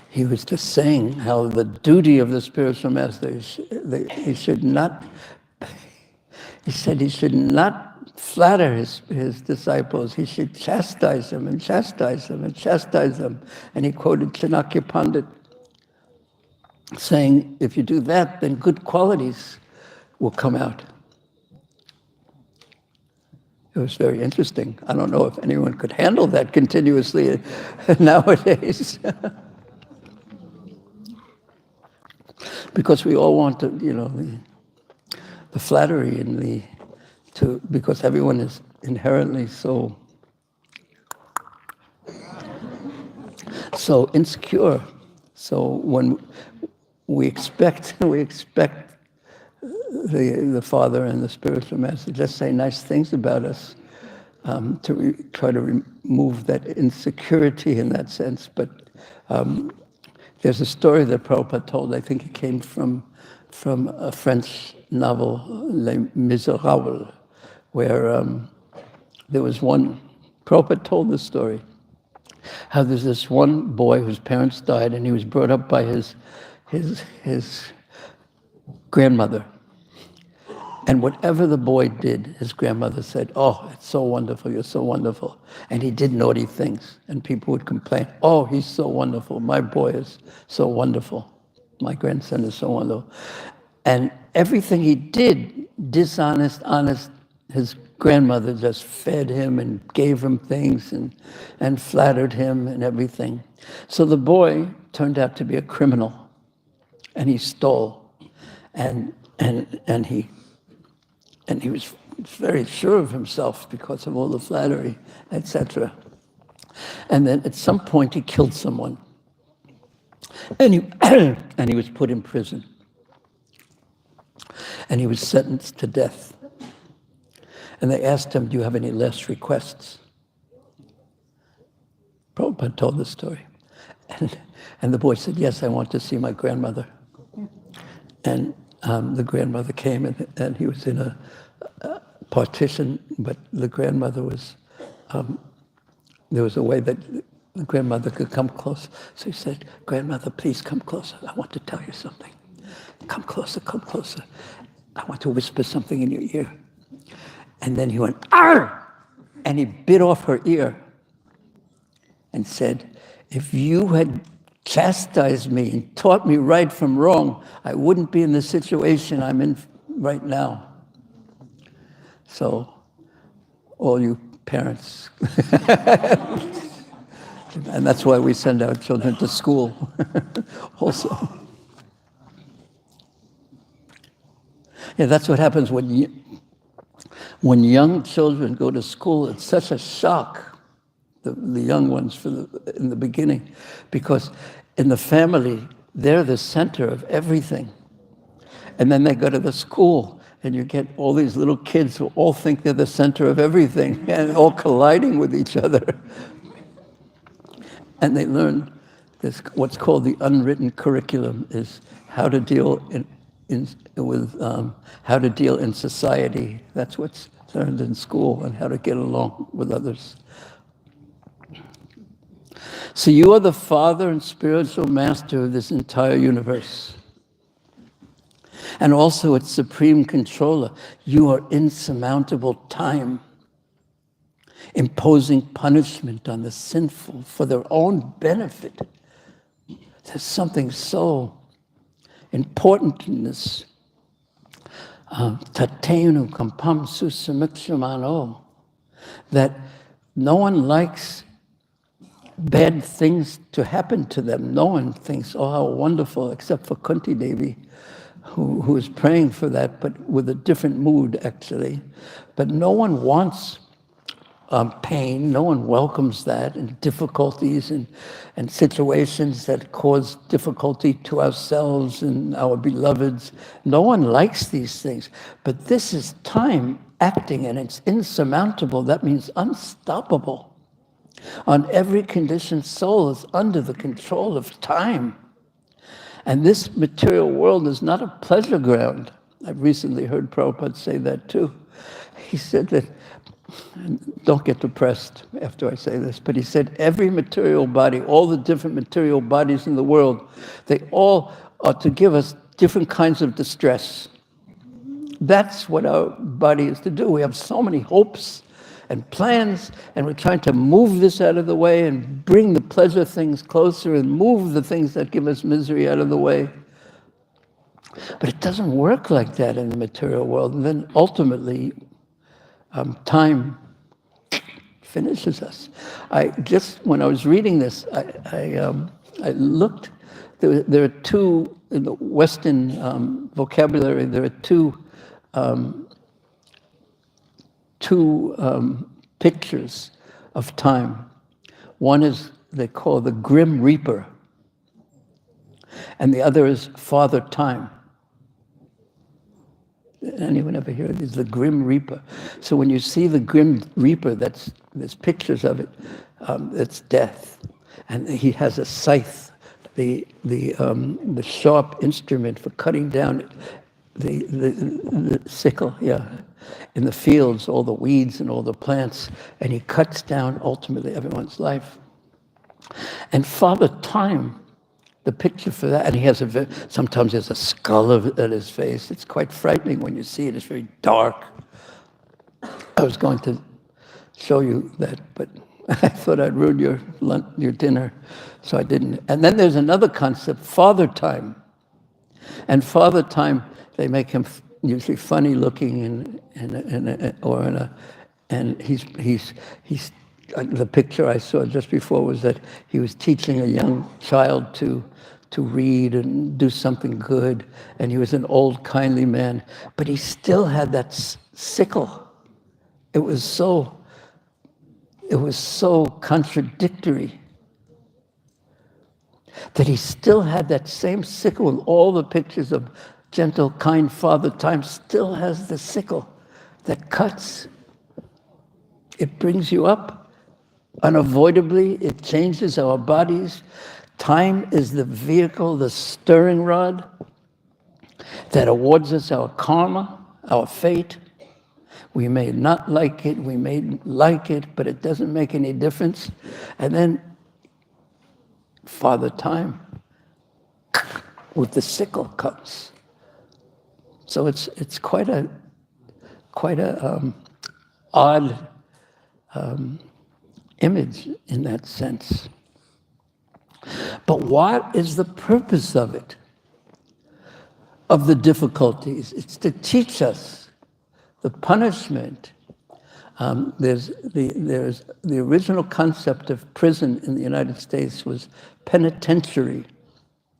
he was just saying how the duty of the spiritual master is he should not flatter his disciples. He should chastise them and chastise them and chastise them. And he quoted Chanakya Pandit saying, if you do that, then good qualities will come out. It was very interesting. I don't know if anyone could handle that continuously nowadays. Because we all want to, the flattery and because everyone is inherently so insecure. So when we expect the Father and the spiritual master just say nice things about us, to try to remove that insecurity in that sense. But there's a story that Prabhupada told. I think it came from a French novel, Les Miserables, where there was one. Prabhupada told this story. How there's this one boy whose parents died, and he was brought up by his grandmother. And whatever the boy did, his grandmother said, oh, it's so wonderful, you're so wonderful. And he did naughty things, and people would complain, oh, he's so wonderful, my boy is so wonderful, my grandson is so wonderful. And everything he did, dishonest, honest, his grandmother just fed him and gave him things and flattered him and everything. So the boy turned out to be a criminal, and he stole, and he was very sure of himself because of all the flattery, etc. And then at some point he killed someone, and he was put in prison, and he was sentenced to death. And they asked him, do you have any last requests? Prabhupada told the story. And the boy said, yes, I want to see my grandmother. And the grandmother came, and he was in a partition, but the grandmother was, there was a way that the grandmother could come close. So he said, grandmother, please come closer. I want to tell you something. Come closer, come closer. I want to whisper something in your ear. And then he went, arr! And he bit off her ear and said, if you had chastised me and taught me right from wrong, I wouldn't be in the situation I'm in right now. So, all you parents, and that's why we send our children to school also. Yeah, that's what happens when young children go to school. It's such a shock. The young ones in the beginning, because in the family, they're the center of everything. And then they go to the school, and you get all these little kids who all think they're the center of everything, and all colliding with each other. And they learn this, what's called the unwritten curriculum, is how to deal how to deal in society. That's what's learned in school, and how to get along with others. So you are the father and spiritual master of this entire universe. And also its supreme controller. You are insurmountable time, imposing punishment on the sinful for their own benefit. There's something so important in this. Tatenu kampam susamikshmano, that no one likes bad things to happen to them. No one thinks, oh, how wonderful, except for Kunti Devi, who is praying for that, but with a different mood, actually. But no one wants pain. No one welcomes that, and difficulties and situations that cause difficulty to ourselves and our beloveds. No one likes these things. But this is time acting, and it's insurmountable. That means unstoppable. On every conditioned soul is under the control of time. And this material world is not a pleasure ground. I've recently heard Prabhupada say that too. He said that, don't get depressed after I say this, but he said every material body, all the different material bodies in the world, they all are to give us different kinds of distress. That's what our body is to do. We have so many hopes and plans, and we're trying to move this out of the way and bring the pleasure things closer and move the things that give us misery out of the way. But it doesn't work like that in the material world. And then ultimately, time finishes us. When I was reading this, I looked. There are two, in the Western vocabulary, there are two pictures of time. One is they call the Grim Reaper, and the other is Father Time. Anyone ever hear of this? The Grim Reaper. So when you see the Grim Reaper, there's pictures of it. It's death, and he has a scythe, the sharp instrument for cutting down the sickle, in the fields, all the weeds and all the plants, and he cuts down ultimately everyone's life. And Father Time, the picture for that, and he has sometimes there's a skull at his face. It's quite frightening when you see it. It's very dark. I was going to show you that, but I thought I'd ruin your dinner, so I didn't. And then there's another concept, Father Time. And Father Time, they make him usually funny looking, and he's the picture I saw just before was that he was teaching a young child to read and do something good, and he was an old, kindly man, but he still had that sickle. It was so contradictory that he still had that same sickle. In all the pictures of gentle, kind Father Time still has the sickle that cuts It brings you up. Unavoidably, it changes our bodies. Time is the vehicle, the stirring rod that awards us our karma, our fate. We may not like it, we may like it, but it doesn't make any difference. And then Father Time with the sickle comes. So it's quite a odd image in that sense. But what is the purpose of it? Of the difficulties? It's to teach us the punishment. There's the original concept of prison in the United States was penitentiary.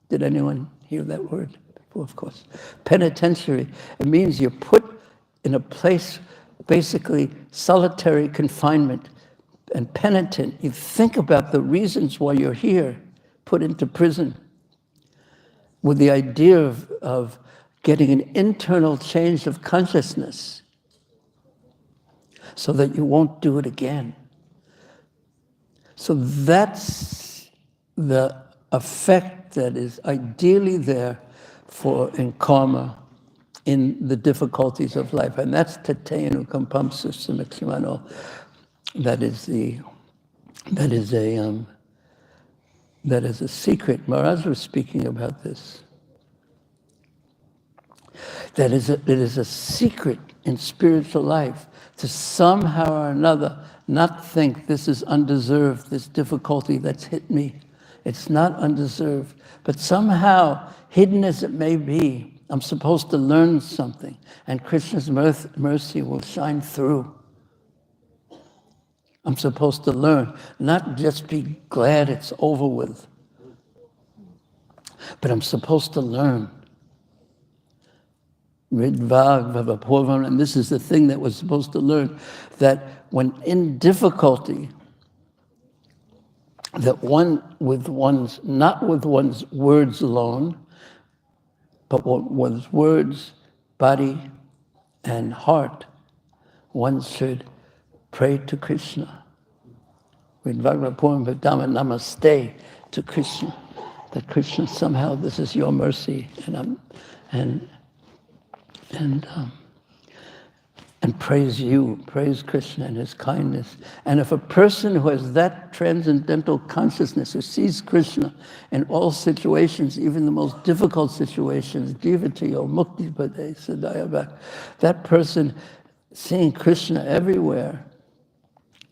Did anyone hear that word? Well, of course. Penitentiary. It means you're put in a place, basically solitary confinement and penitent. You think about the reasons why you're here, put into prison, with the idea of getting an internal change of consciousness so that you won't do it again. So that's the effect that is ideally there in karma, in the difficulties of life. And that's Tateyanu Kampam Susamikshimano. That is a secret. Maharaj was speaking about this. It is a secret in spiritual life to somehow or another not think this is undeserved, this difficulty that's hit me. It's not undeserved, but somehow, hidden as it may be, I'm supposed to learn something, and Krishna's mercy will shine through. I'm supposed to learn, not just be glad it's over with, but I'm supposed to learn. And this is the thing that we're supposed to learn, that when in difficulty, that not with one's words alone, but with one's words, body, and heart, one should pray to Krishna. Namaste to Krishna. That Krishna, somehow this is your mercy, and praise you, praise Krishna and his kindness. And if a person who has that transcendental consciousness, who sees Krishna in all situations, even the most difficult situations, jivati or mukti pade sadayavak, that person seeing Krishna everywhere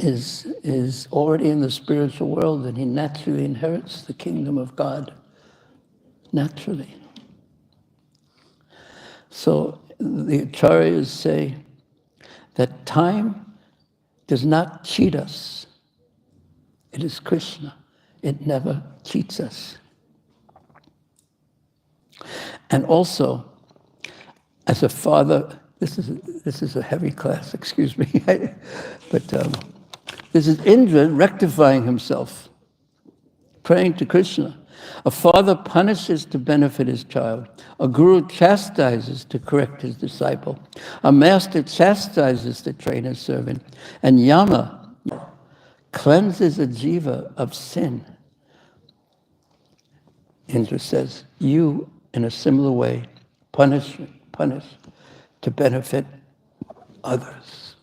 is already in the spiritual world, and he naturally inherits the kingdom of God. Naturally. So the Acharyas say that time does not cheat us. It is Krishna. It never cheats us. And also, as a father, this is a heavy class, excuse me, but this is Indra rectifying himself, praying to Krishna. A father punishes to benefit his child. A guru chastises to correct his disciple. A master chastises to train his servant. And Yama cleanses a jiva of sin. Indra says, you, in a similar way, punish to benefit others.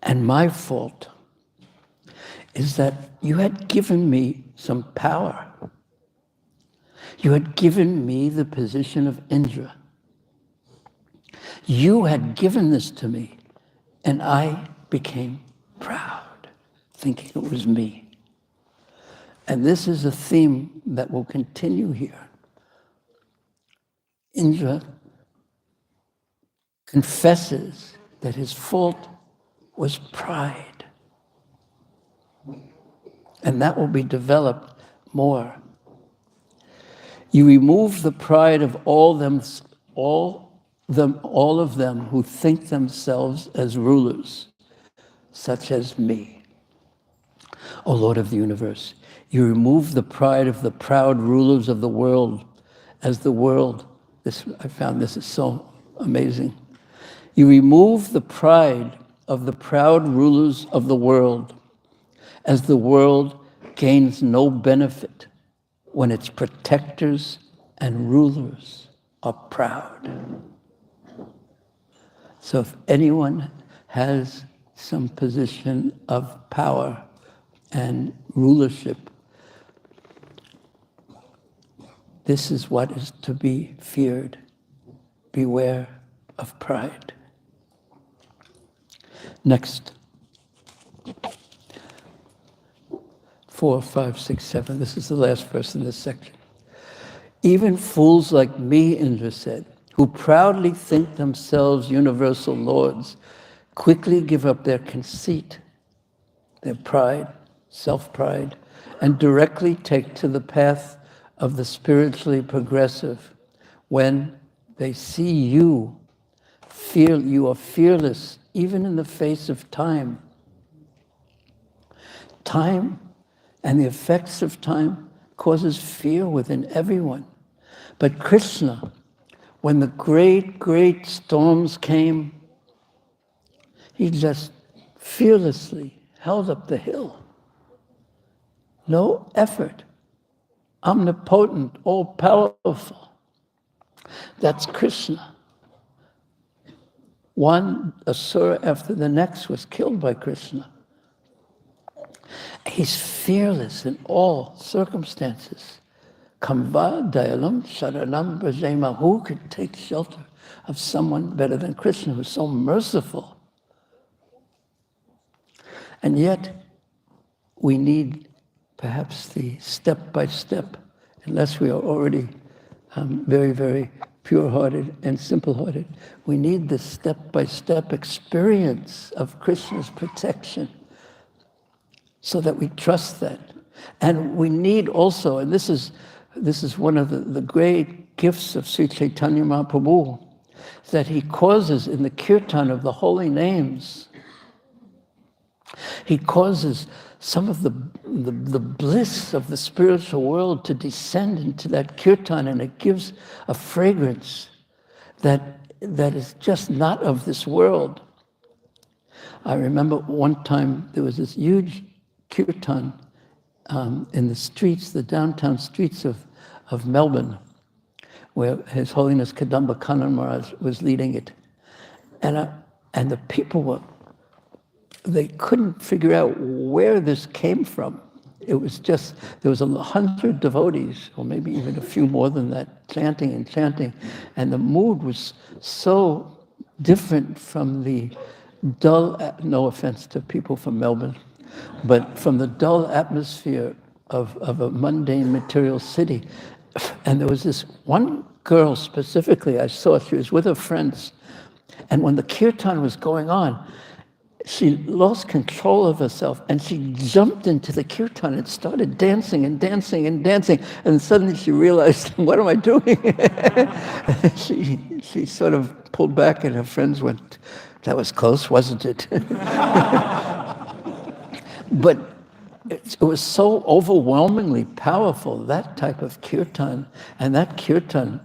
And my fault is that you had given me some power. You had given me the position of Indra. You had given this to me, and I became proud, thinking it was me. And this is a theme that will continue here. Indra confesses that his fault was pride. And that will be developed more. You remove the pride of all of them who think themselves as rulers, such as me. O Lord of the universe, you remove the pride of the proud rulers of the world as the world, I found this is so amazing. You remove the pride of the proud rulers of the world, as the world gains no benefit when its protectors and rulers are proud. So if anyone has some position of power and rulership, this is what is to be feared. Beware of pride. Next. 4, 5, 6, 7. This is the last verse in this section. Even fools like me, Indra said, who proudly think themselves universal lords, quickly give up their conceit, their pride, self-pride, and directly take to the path of the spiritually progressive when they see you are fearless even in the face of time. Time and the effects of time causes fear within everyone. But Krishna, when the great, great storms came, he just fearlessly held up the hill. No effort. Omnipotent, all-powerful. That's Krishna. One asura after the next was killed by Krishna. He's fearless in all circumstances. Kamva dayalam sharanam brajema. Who could take shelter of someone better than Krishna, who's so merciful? And yet, we need perhaps the step-by-step, unless we are already very, very pure-hearted and simple-hearted. We need the step-by-step experience of Krishna's protection so that we trust that. And we need also, and this is one of the great gifts of Sri Chaitanya Mahaprabhu, that he causes in the kirtan of the holy names, he causes some of the bliss of the spiritual world to descend into that kirtan, and it gives a fragrance that is just not of this world. I remember one time there was this huge kirtan in the streets, the downtown streets of Melbourne, where His Holiness Kadamba Kannan Maharaj was leading it. And the people they couldn't figure out where this came from. It was just, there was 100 devotees, or maybe even a few more than that, chanting and chanting. And the mood was so different from the dull, no offense to people from Melbourne, but from the dull atmosphere of a mundane material city. And there was this one girl specifically I saw, she was with her friends. And when the kirtan was going on, she lost control of herself and she jumped into the kirtan and started dancing and dancing and dancing. And suddenly she realized, what am I doing? she sort of pulled back and her friends went, that was close, wasn't it? But it was so overwhelmingly powerful, that type of kirtan. And that kirtan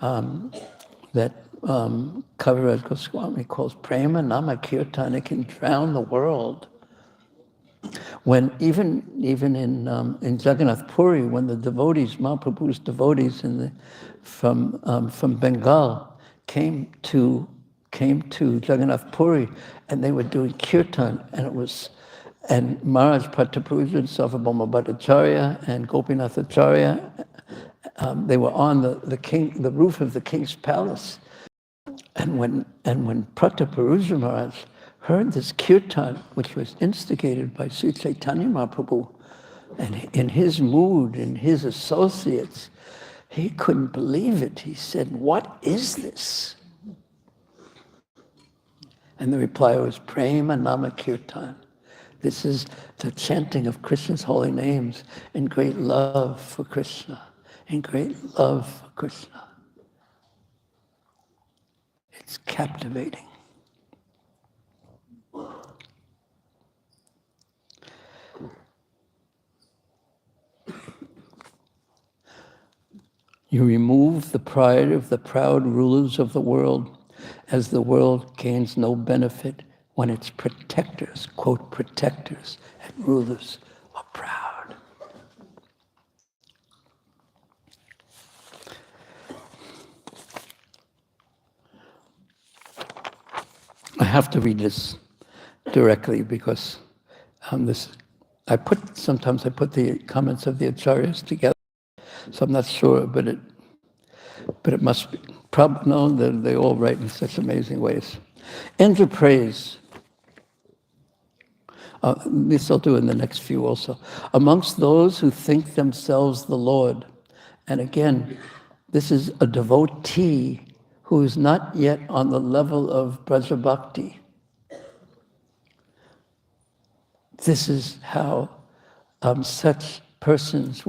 that Kaviraj Goswami calls Prema Nama Kirtan, it can drown the world. When even in Jagannath Puri, when the devotees, Mahaprabhu's devotees from Bengal came to Jagannath Puri, and they were doing kirtan, and Maharaj Pratapuruja, Sarvabhauma Bhattacharya, and Gopinath Acharya, they were on the roof of the king's palace. And when Pratapuruja Maharaj heard this kirtan, which was instigated by Sri Chaitanya Mahaprabhu, and in his mood, in his associates, he couldn't believe it. He said, what is this? And the reply was, Prema Nama Kirtan. This is the chanting of Krishna's holy names in great love for Krishna, in great love for Krishna. It's captivating. You remove the pride of the proud rulers of the world, as the world gains no benefit when its protectors, quote, protectors and rulers are proud. I have to read this directly because sometimes I put the comments of the acharyas together, so I'm not sure, but it must be. No, they all write in such amazing ways. Indra prays. This I'll do in the next few also. Amongst those who think themselves the Lord, and again, this is a devotee who is not yet on the level of Braja Bhakti. This is how such persons,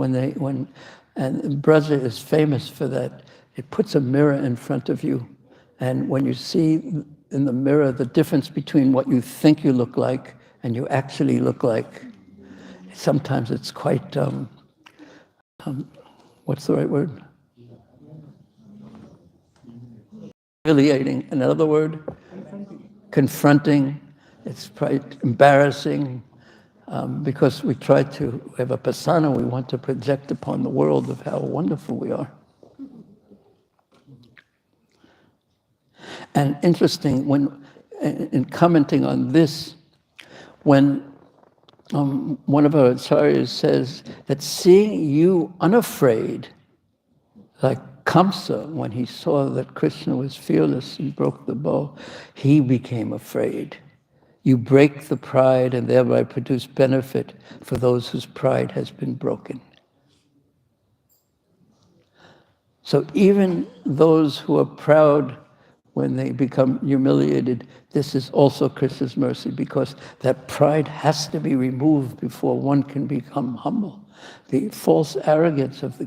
and Braja is famous for that, it puts a mirror in front of you, and when you see in the mirror the difference between what you think you look like and you actually look like, sometimes it's quite, what's the right word? Humiliating. Another word? Confronting. It's quite embarrassing because we have a persona we want to project upon the world of how wonderful we are. And interesting, in commenting on this, when one of our acharyas says that seeing you unafraid, like Kamsa, when he saw that Krishna was fearless and broke the bow, he became afraid. You break the pride and thereby produce benefit for those whose pride has been broken. So even those who are proud, when they become humiliated, this is also Krishna's mercy, because that pride has to be removed before one can become humble. The false arrogance of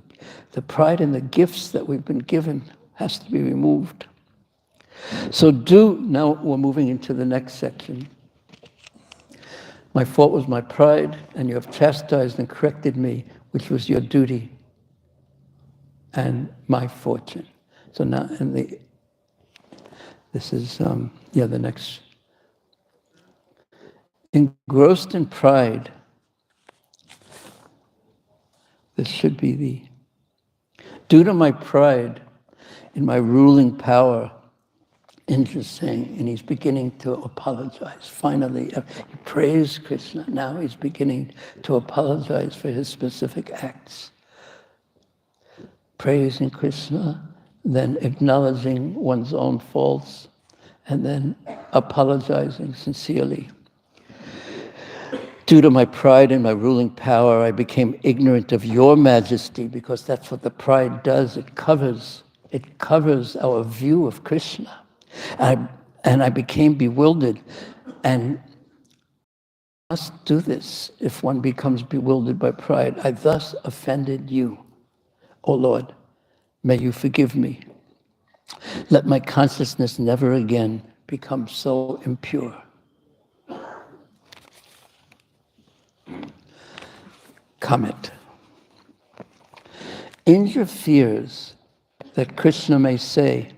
the pride in the gifts that we've been given has to be removed. So now we're moving into the next section. My fault was my pride, and you have chastised and corrected me, which was your duty and my fortune. So now, this is, the next. Engrossed in pride, this should be due to my pride in my ruling power, Indra saying, and he's beginning to apologize. Finally, he praised Krishna. Now he's beginning to apologize for his specific acts. Praising Krishna, then acknowledging one's own faults, and then apologizing sincerely. Due to my pride and my ruling power, I became ignorant of your majesty, because that's what the pride does. It covers our view of Krishna. And I became bewildered. And I must do this if one becomes bewildered by pride. I thus offended you, O Lord. May you forgive me. Let my consciousness never again become so impure. Comment. Indra fears that Krishna may say,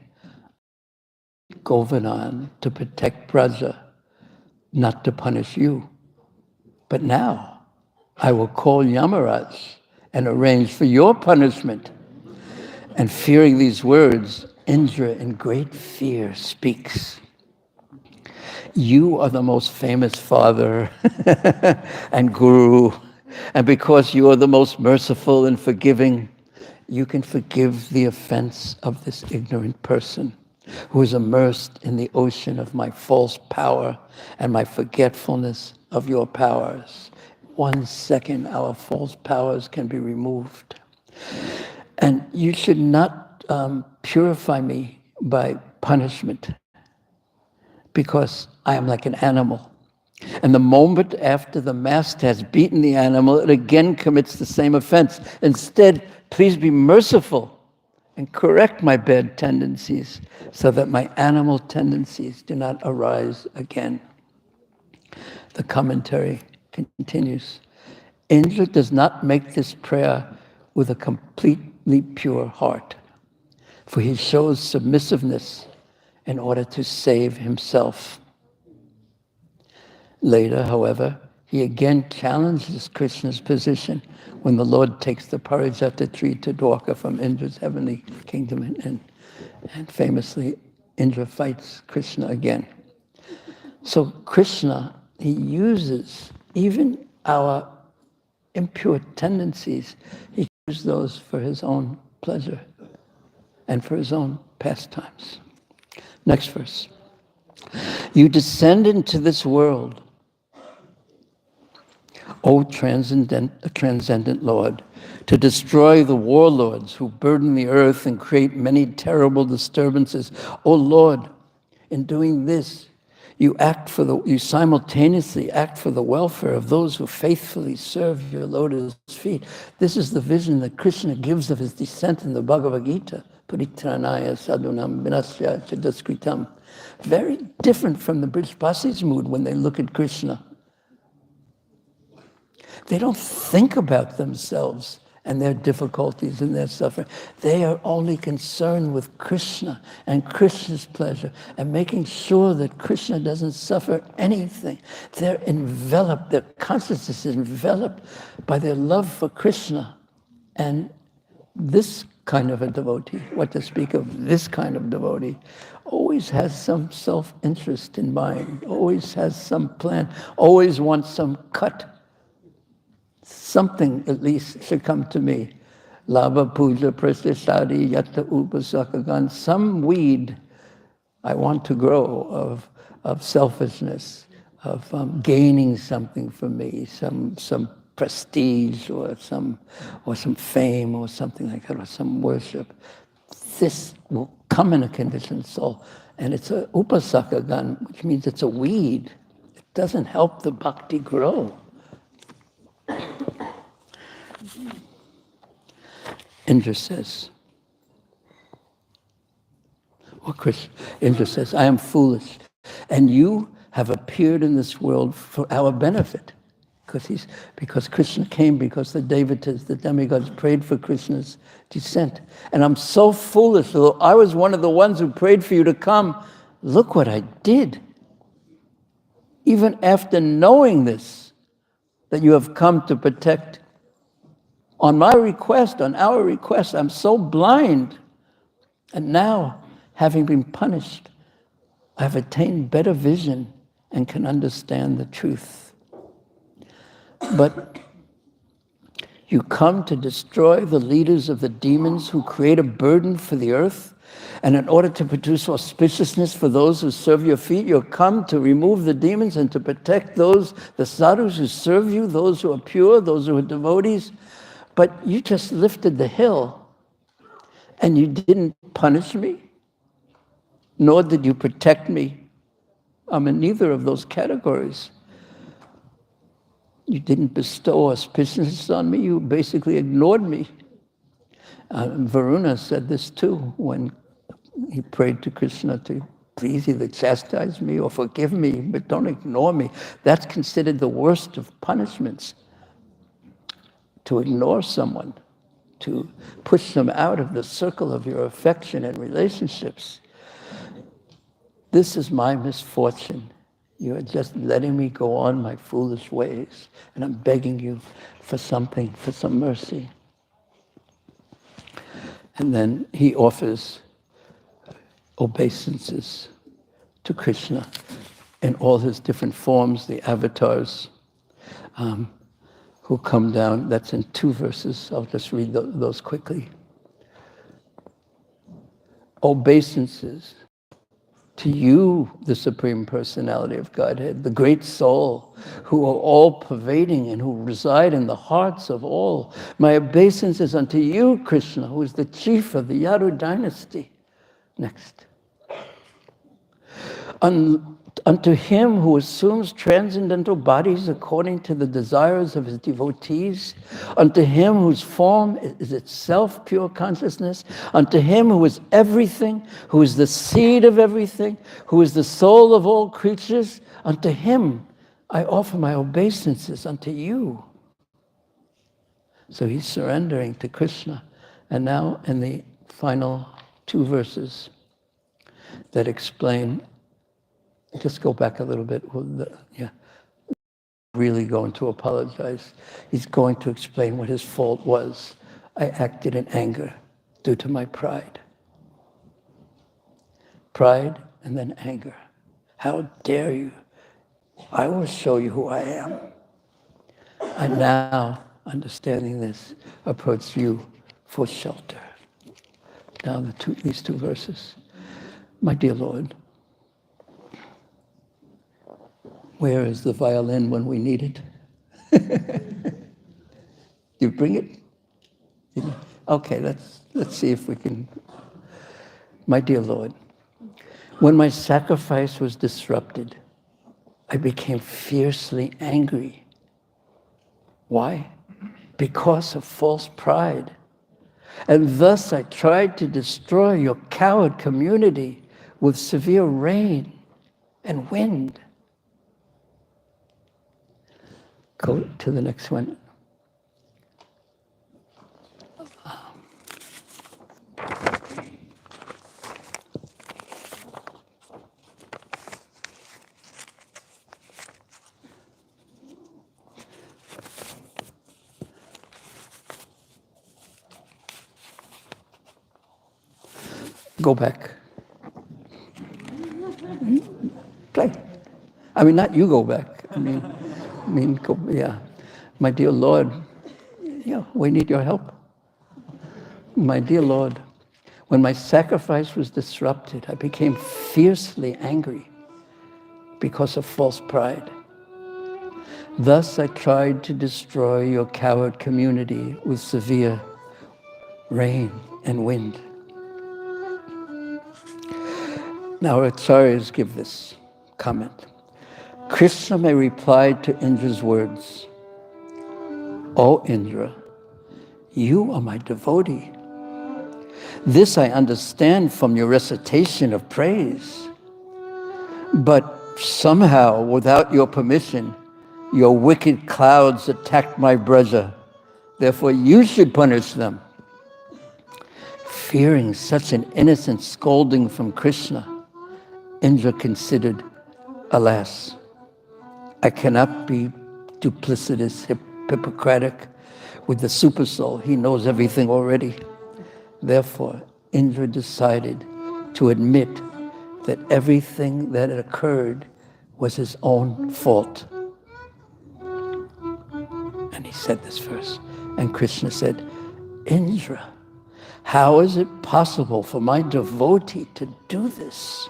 Govardhana, to protect Braja, not to punish you. But now I will call Yamaraj and arrange for your punishment. And fearing these words, Indra in great fear speaks. You are the most famous father and guru, and because you are the most merciful and forgiving, you can forgive the offense of this ignorant person who is immersed in the ocean of my false power and my forgetfulness of your powers. 1 second, our false powers can be removed. And you should not purify me by punishment, because I am like an animal. And the moment after the master has beaten the animal, it again commits the same offense. Instead, please be merciful and correct my bad tendencies so that my animal tendencies do not arise again. The commentary continues. Indra does not make this prayer with completely pure heart, for he shows submissiveness in order to save himself. Later, however, he again challenges Krishna's position when the Lord takes the Parijata tree to Dwarka from Indra's heavenly kingdom, and famously Indra fights Krishna again. So Krishna, he uses even our impure tendencies, he uses those for his own pleasure and for his own pastimes. Next verse. You descend into this world, O transcendent Lord, to destroy the warlords who burden the earth and create many terrible disturbances. O Lord, in doing this, you simultaneously act for the welfare of those who faithfully serve your lotus feet. This is the vision that Krishna gives of his descent in the Bhagavad Gita. Paritranaya sadhunam vinasya chadaskritam. Very different from the Brijbasis mood when they look at Krishna. They don't think about themselves and their difficulties and their suffering. They are only concerned with Krishna and Krishna's pleasure and making sure that Krishna doesn't suffer anything. They're enveloped, their consciousness is enveloped by their love for Krishna. And this kind of a devotee, what to speak of this kind of devotee, always has some self-interest in mind, always has some plan, always wants some cut. Something at least should come to me. Labha puja prasthasadi yatta upasakagan. Some weed I want to grow of selfishness, of gaining something for me, some prestige or some fame or something like that, or some worship. This will come in a conditioned soul. And it's a upasakagan, which means it's a weed. It doesn't help the bhakti grow. Indra says, Indra says, I am foolish, and you have appeared in this world for our benefit. Because Krishna came, because the devotees, the demigods, prayed for Krishna's descent. And I'm so foolish, although I was one of the ones who prayed for you to come, look what I did. Even after knowing this, that you have come to protect, on my request, on our request, I'm so blind. And now, having been punished, I've attained better vision and can understand the truth. But you come to destroy the leaders of the demons who create a burden for the earth, and in order to produce auspiciousness for those who serve your feet, you come to remove the demons and to protect those, the sadhus who serve you, those who are pure, those who are devotees. But you just lifted the hill, and you didn't punish me, nor did you protect me. I'm in neither of those categories. You didn't bestow auspiciousness on me, you basically ignored me. Varuna said this too when he prayed to Krishna to please either chastise me or forgive me, but don't ignore me. That's considered the worst of punishments. To ignore someone, to push them out of the circle of your affection and relationships. This is my misfortune. You are just letting me go on my foolish ways, and I'm begging you for something, for some mercy. And then he offers obeisances to Krishna in all his different forms, the avatars who come down. That's in 2 verses. I'll just read those quickly. Obeisances to you, the Supreme Personality of Godhead, the great soul, who are all-pervading and who reside in the hearts of all. My obeisance is unto you, Krishna, who is the chief of the Yadu dynasty. Next. Unto him who assumes transcendental bodies according to the desires of his devotees, unto him whose form is itself pure consciousness, unto him who is everything, who is the seed of everything, who is the soul of all creatures, unto him I offer my obeisances unto you. So he's surrendering to Krishna And now in the final two verses that explain, just go back a little bit. Really going to apologize. He's going to explain what his fault was. I acted in anger due to my pride. Pride and then anger. How dare you? I will show you who I am. I now, understanding this, approach you for shelter. Now these two verses. My dear Lord, where is the violin when we need it? You bring it? Okay, let's see if we can. My dear Lord, when my sacrifice was disrupted, I became fiercely angry. Why? Because of false pride. And thus I tried to destroy your coward community with severe rain and wind. Go to the next one. Go back. Play. I mean, not you go back. I mean, go, yeah. My dear Lord, yeah, we need your help. My dear Lord, when my sacrifice was disrupted, I became fiercely angry because of false pride. Thus, I tried to destroy your coward community with severe rain and wind. Now, Acharyas give this comment. Krishna may reply to Indra's words, O Indra, you are my devotee. This I understand from your recitation of praise. But somehow, without your permission, your wicked clouds attacked my brother. Therefore, you should punish them. Fearing such an innocent scolding from Krishna, Indra considered, alas, I cannot be duplicitous, hypocritic with the supersoul. He knows everything already. Therefore, Indra decided to admit that everything that had occurred was his own fault. And he said this first. And Krishna said, Indra, how is it possible for my devotee to do this?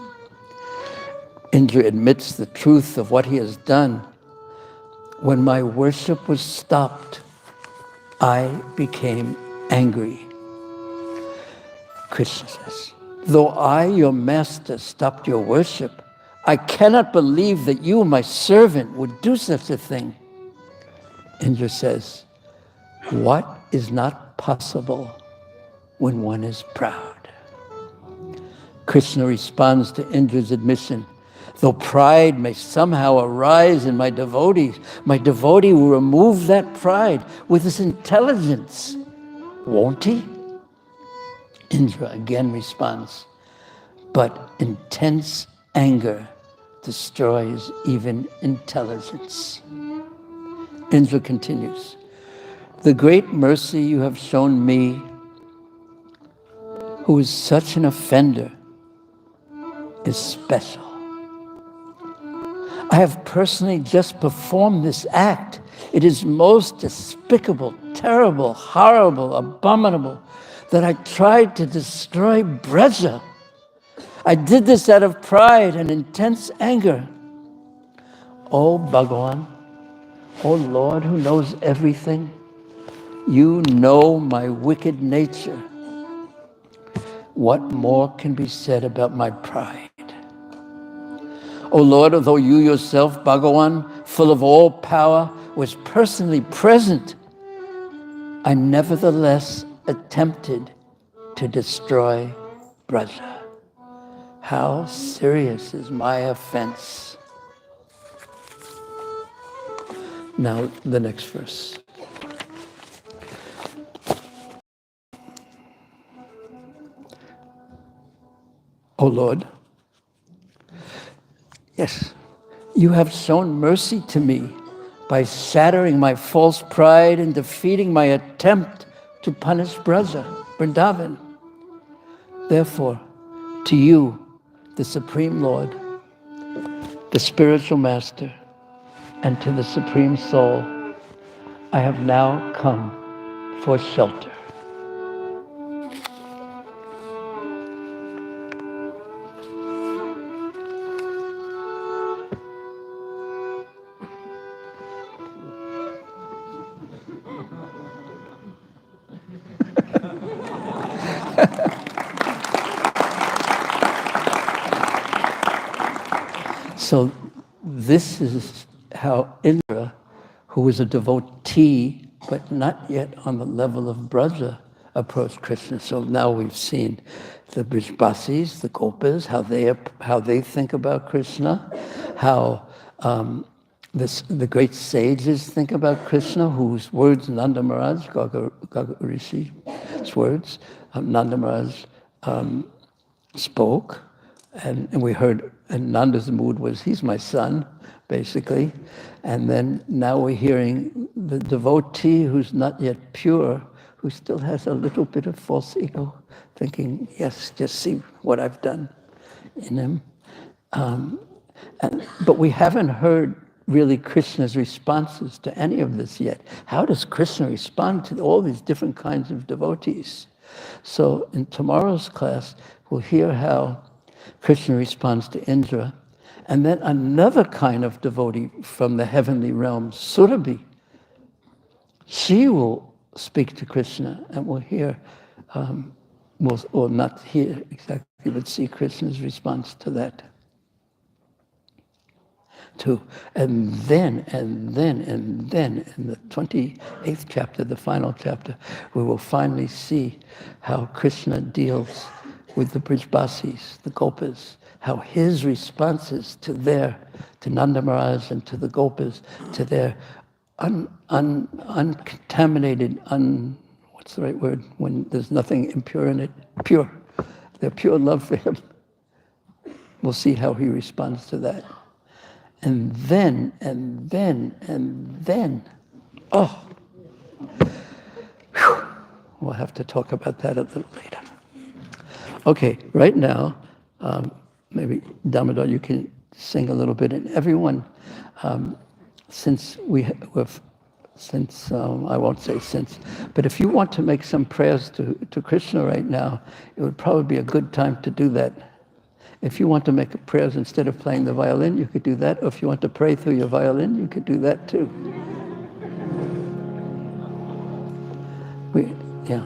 Indra admits the truth of what he has done. When my worship was stopped, I became angry. Krishna says, though I, your master, stopped your worship, I cannot believe that you, my servant, would do such a thing. Indra says, what is not possible when one is proud? Krishna responds to Indra's admission, though pride may somehow arise in my devotee will remove that pride with his intelligence. Won't he? Indra again responds, but intense anger destroys even intelligence. Indra continues, the great mercy you have shown me, who is such an offender, is special. I have personally just performed this act. It is most despicable, terrible, horrible, abominable that I tried to destroy Braja. I did this out of pride and intense anger. O Bhagavan, O Lord who knows everything, you know my wicked nature. What more can be said about my pride? O Lord, although you yourself, Bhagavan, full of all power, was personally present, I nevertheless attempted to destroy Braja. How serious is my offense? Now, the next verse. O Lord, yes, you have shown mercy to me by shattering my false pride and defeating my attempt to punish Braja, Vrindavan. Therefore, to you, the Supreme Lord, the Spiritual Master, and to the Supreme Soul, I have now come for shelter. So this is how Indra, who was a devotee, but not yet on the level of Braja, approached Krishna. So now we've seen the Brijbasis, the gopas, how they think about Krishna, how the great sages think about Krishna, whose words Nanda Maharaj, Gaga Rishi's words, Nanda Maharaj spoke. And we heard, and Nanda's mood was, he's my son, basically. And then now we're hearing the devotee who's not yet pure, who still has a little bit of false ego, thinking, yes, just see what I've done in him. But we haven't heard really Krishna's responses to any of this yet. How does Krishna respond to all these different kinds of devotees? So in tomorrow's class, we'll hear how Krishna responds to Indra, and then another kind of devotee from the heavenly realm, Surabhi, she will speak to Krishna, and we'll hear, or not hear exactly, but see Krishna's response to that too. And then, in the 28th chapter, the final chapter, we will finally see how Krishna deals with the Brijbasis, the gopas, how his responses to Nanda Maharaj and to the gopas, to their uncontaminated, what's the right word, when there's nothing impure in it, pure, their pure love for him. We'll see how he responds to that. And then, oh, whew, we'll have to talk about that a little later. Okay, right now, maybe Damodar, you can sing a little bit, and everyone, since I won't say since, but if you want to make some prayers to Krishna right now, it would probably be a good time to do that. If you want to make prayers instead of playing the violin, you could do that. Or if you want to pray through your violin, you could do that too. Yeah.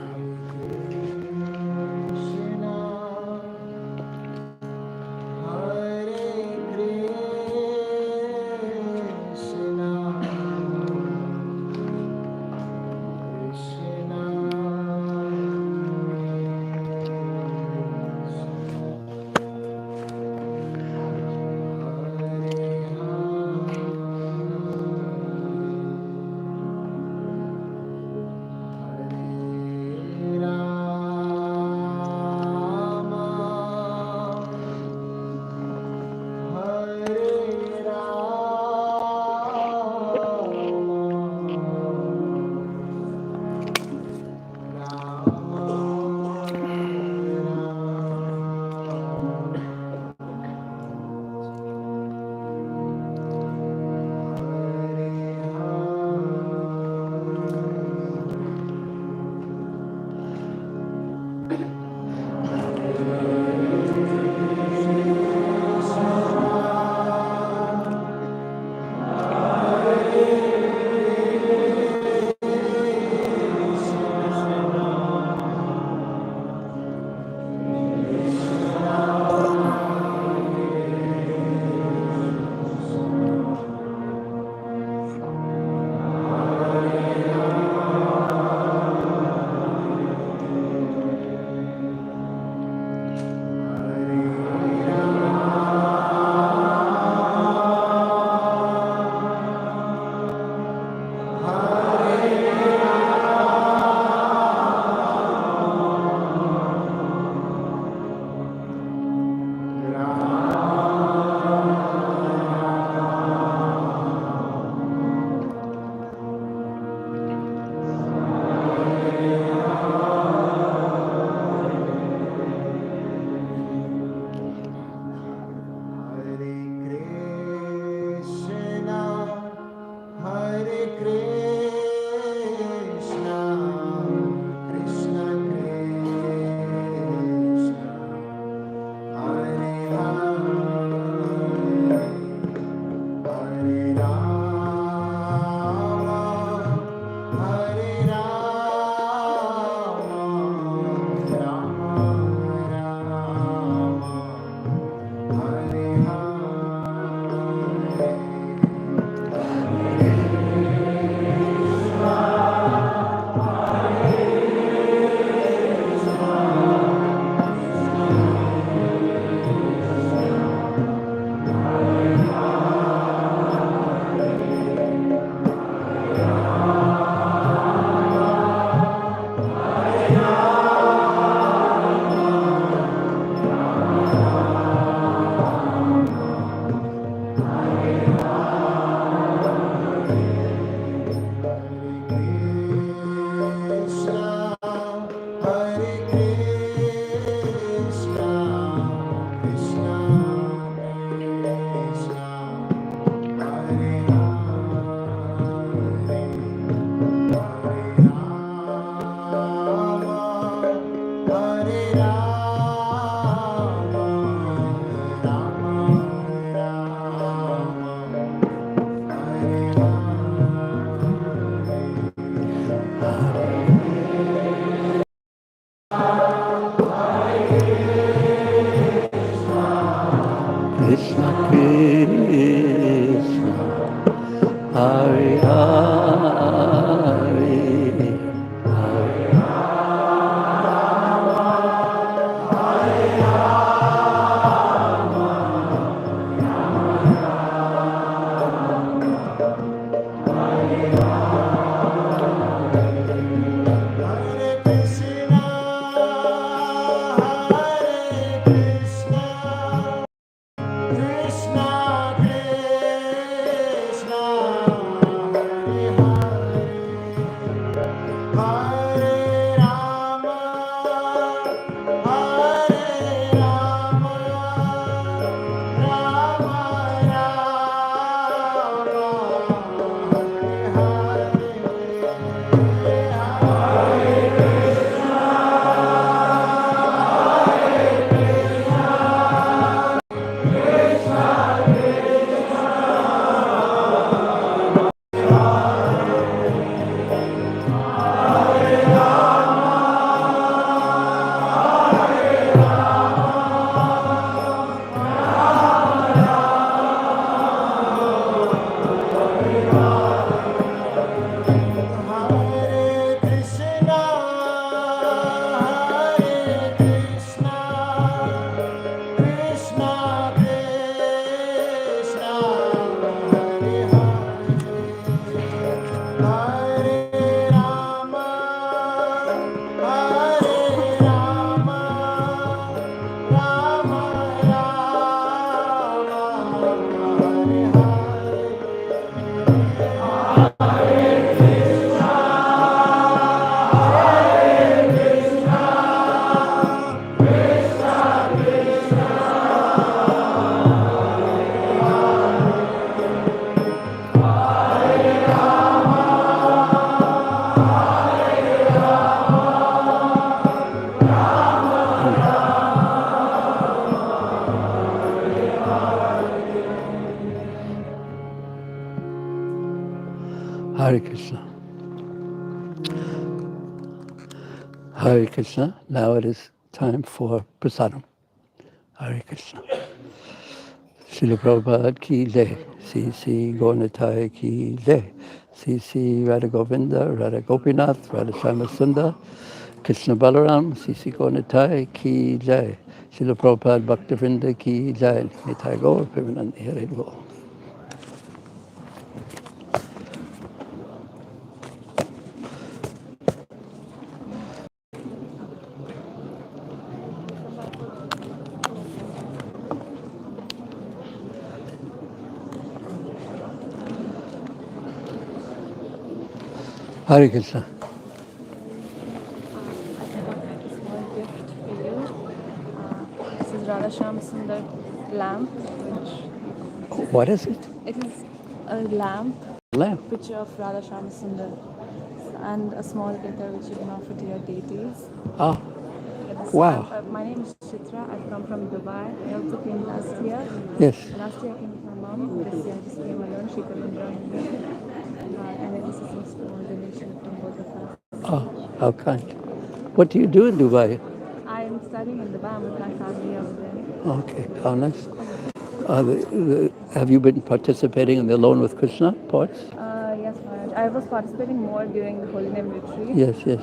Krishna Krishna, Hare Hare, Hare Hare Krishna. Hare Krishna. Now it is time for prasadam. Hare Krishna. Srila Prabhupada ki jai. C.C. Gaurnitai ki jai. C.C. Radha Govinda, Radha Gopinath, Radha Shama Sundar, Krishna Balaram, C.C. Gaurnitai ki jai. Srila Prabhupada Bhaktivinoda ki jai. Nitai Gaur, Premanandi Hare Gaur. Hare Krishna. This is Radha Shyam Sundar lamp, What is it? it is a lamp, Lamp. picture of Radha Shyam Sundar, and a small guitar which you can offer to your deities. Ah, Yes, wow. my name is Chitra. I've come from Dubai. I also came last year. Yes. Last year I came with my mom. This year I just came alone. She couldn't join me. And this is a small donation from both of us. Oh, how kind. What do you do in Dubai? I'm studying in Dubai with my family over there. Okay, how nice. Have you been participating in the Alone with Krishna parts? Yes, Maharaj. I was participating more during the Holy Name retreat. Yes, yes.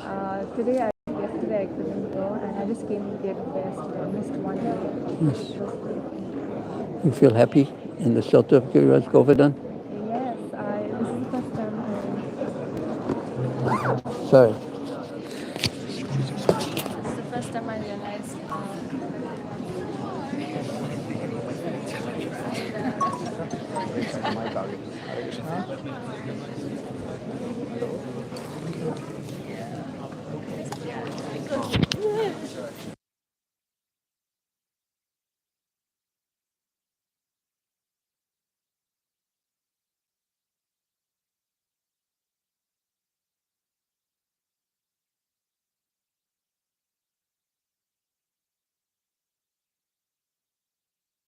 Yesterday I couldn't go, and I just came to get best. I missed one day. Yes. You feel happy in the shelter of Giriraj Govardhana? Yes, this is the first time Sorry. I realized.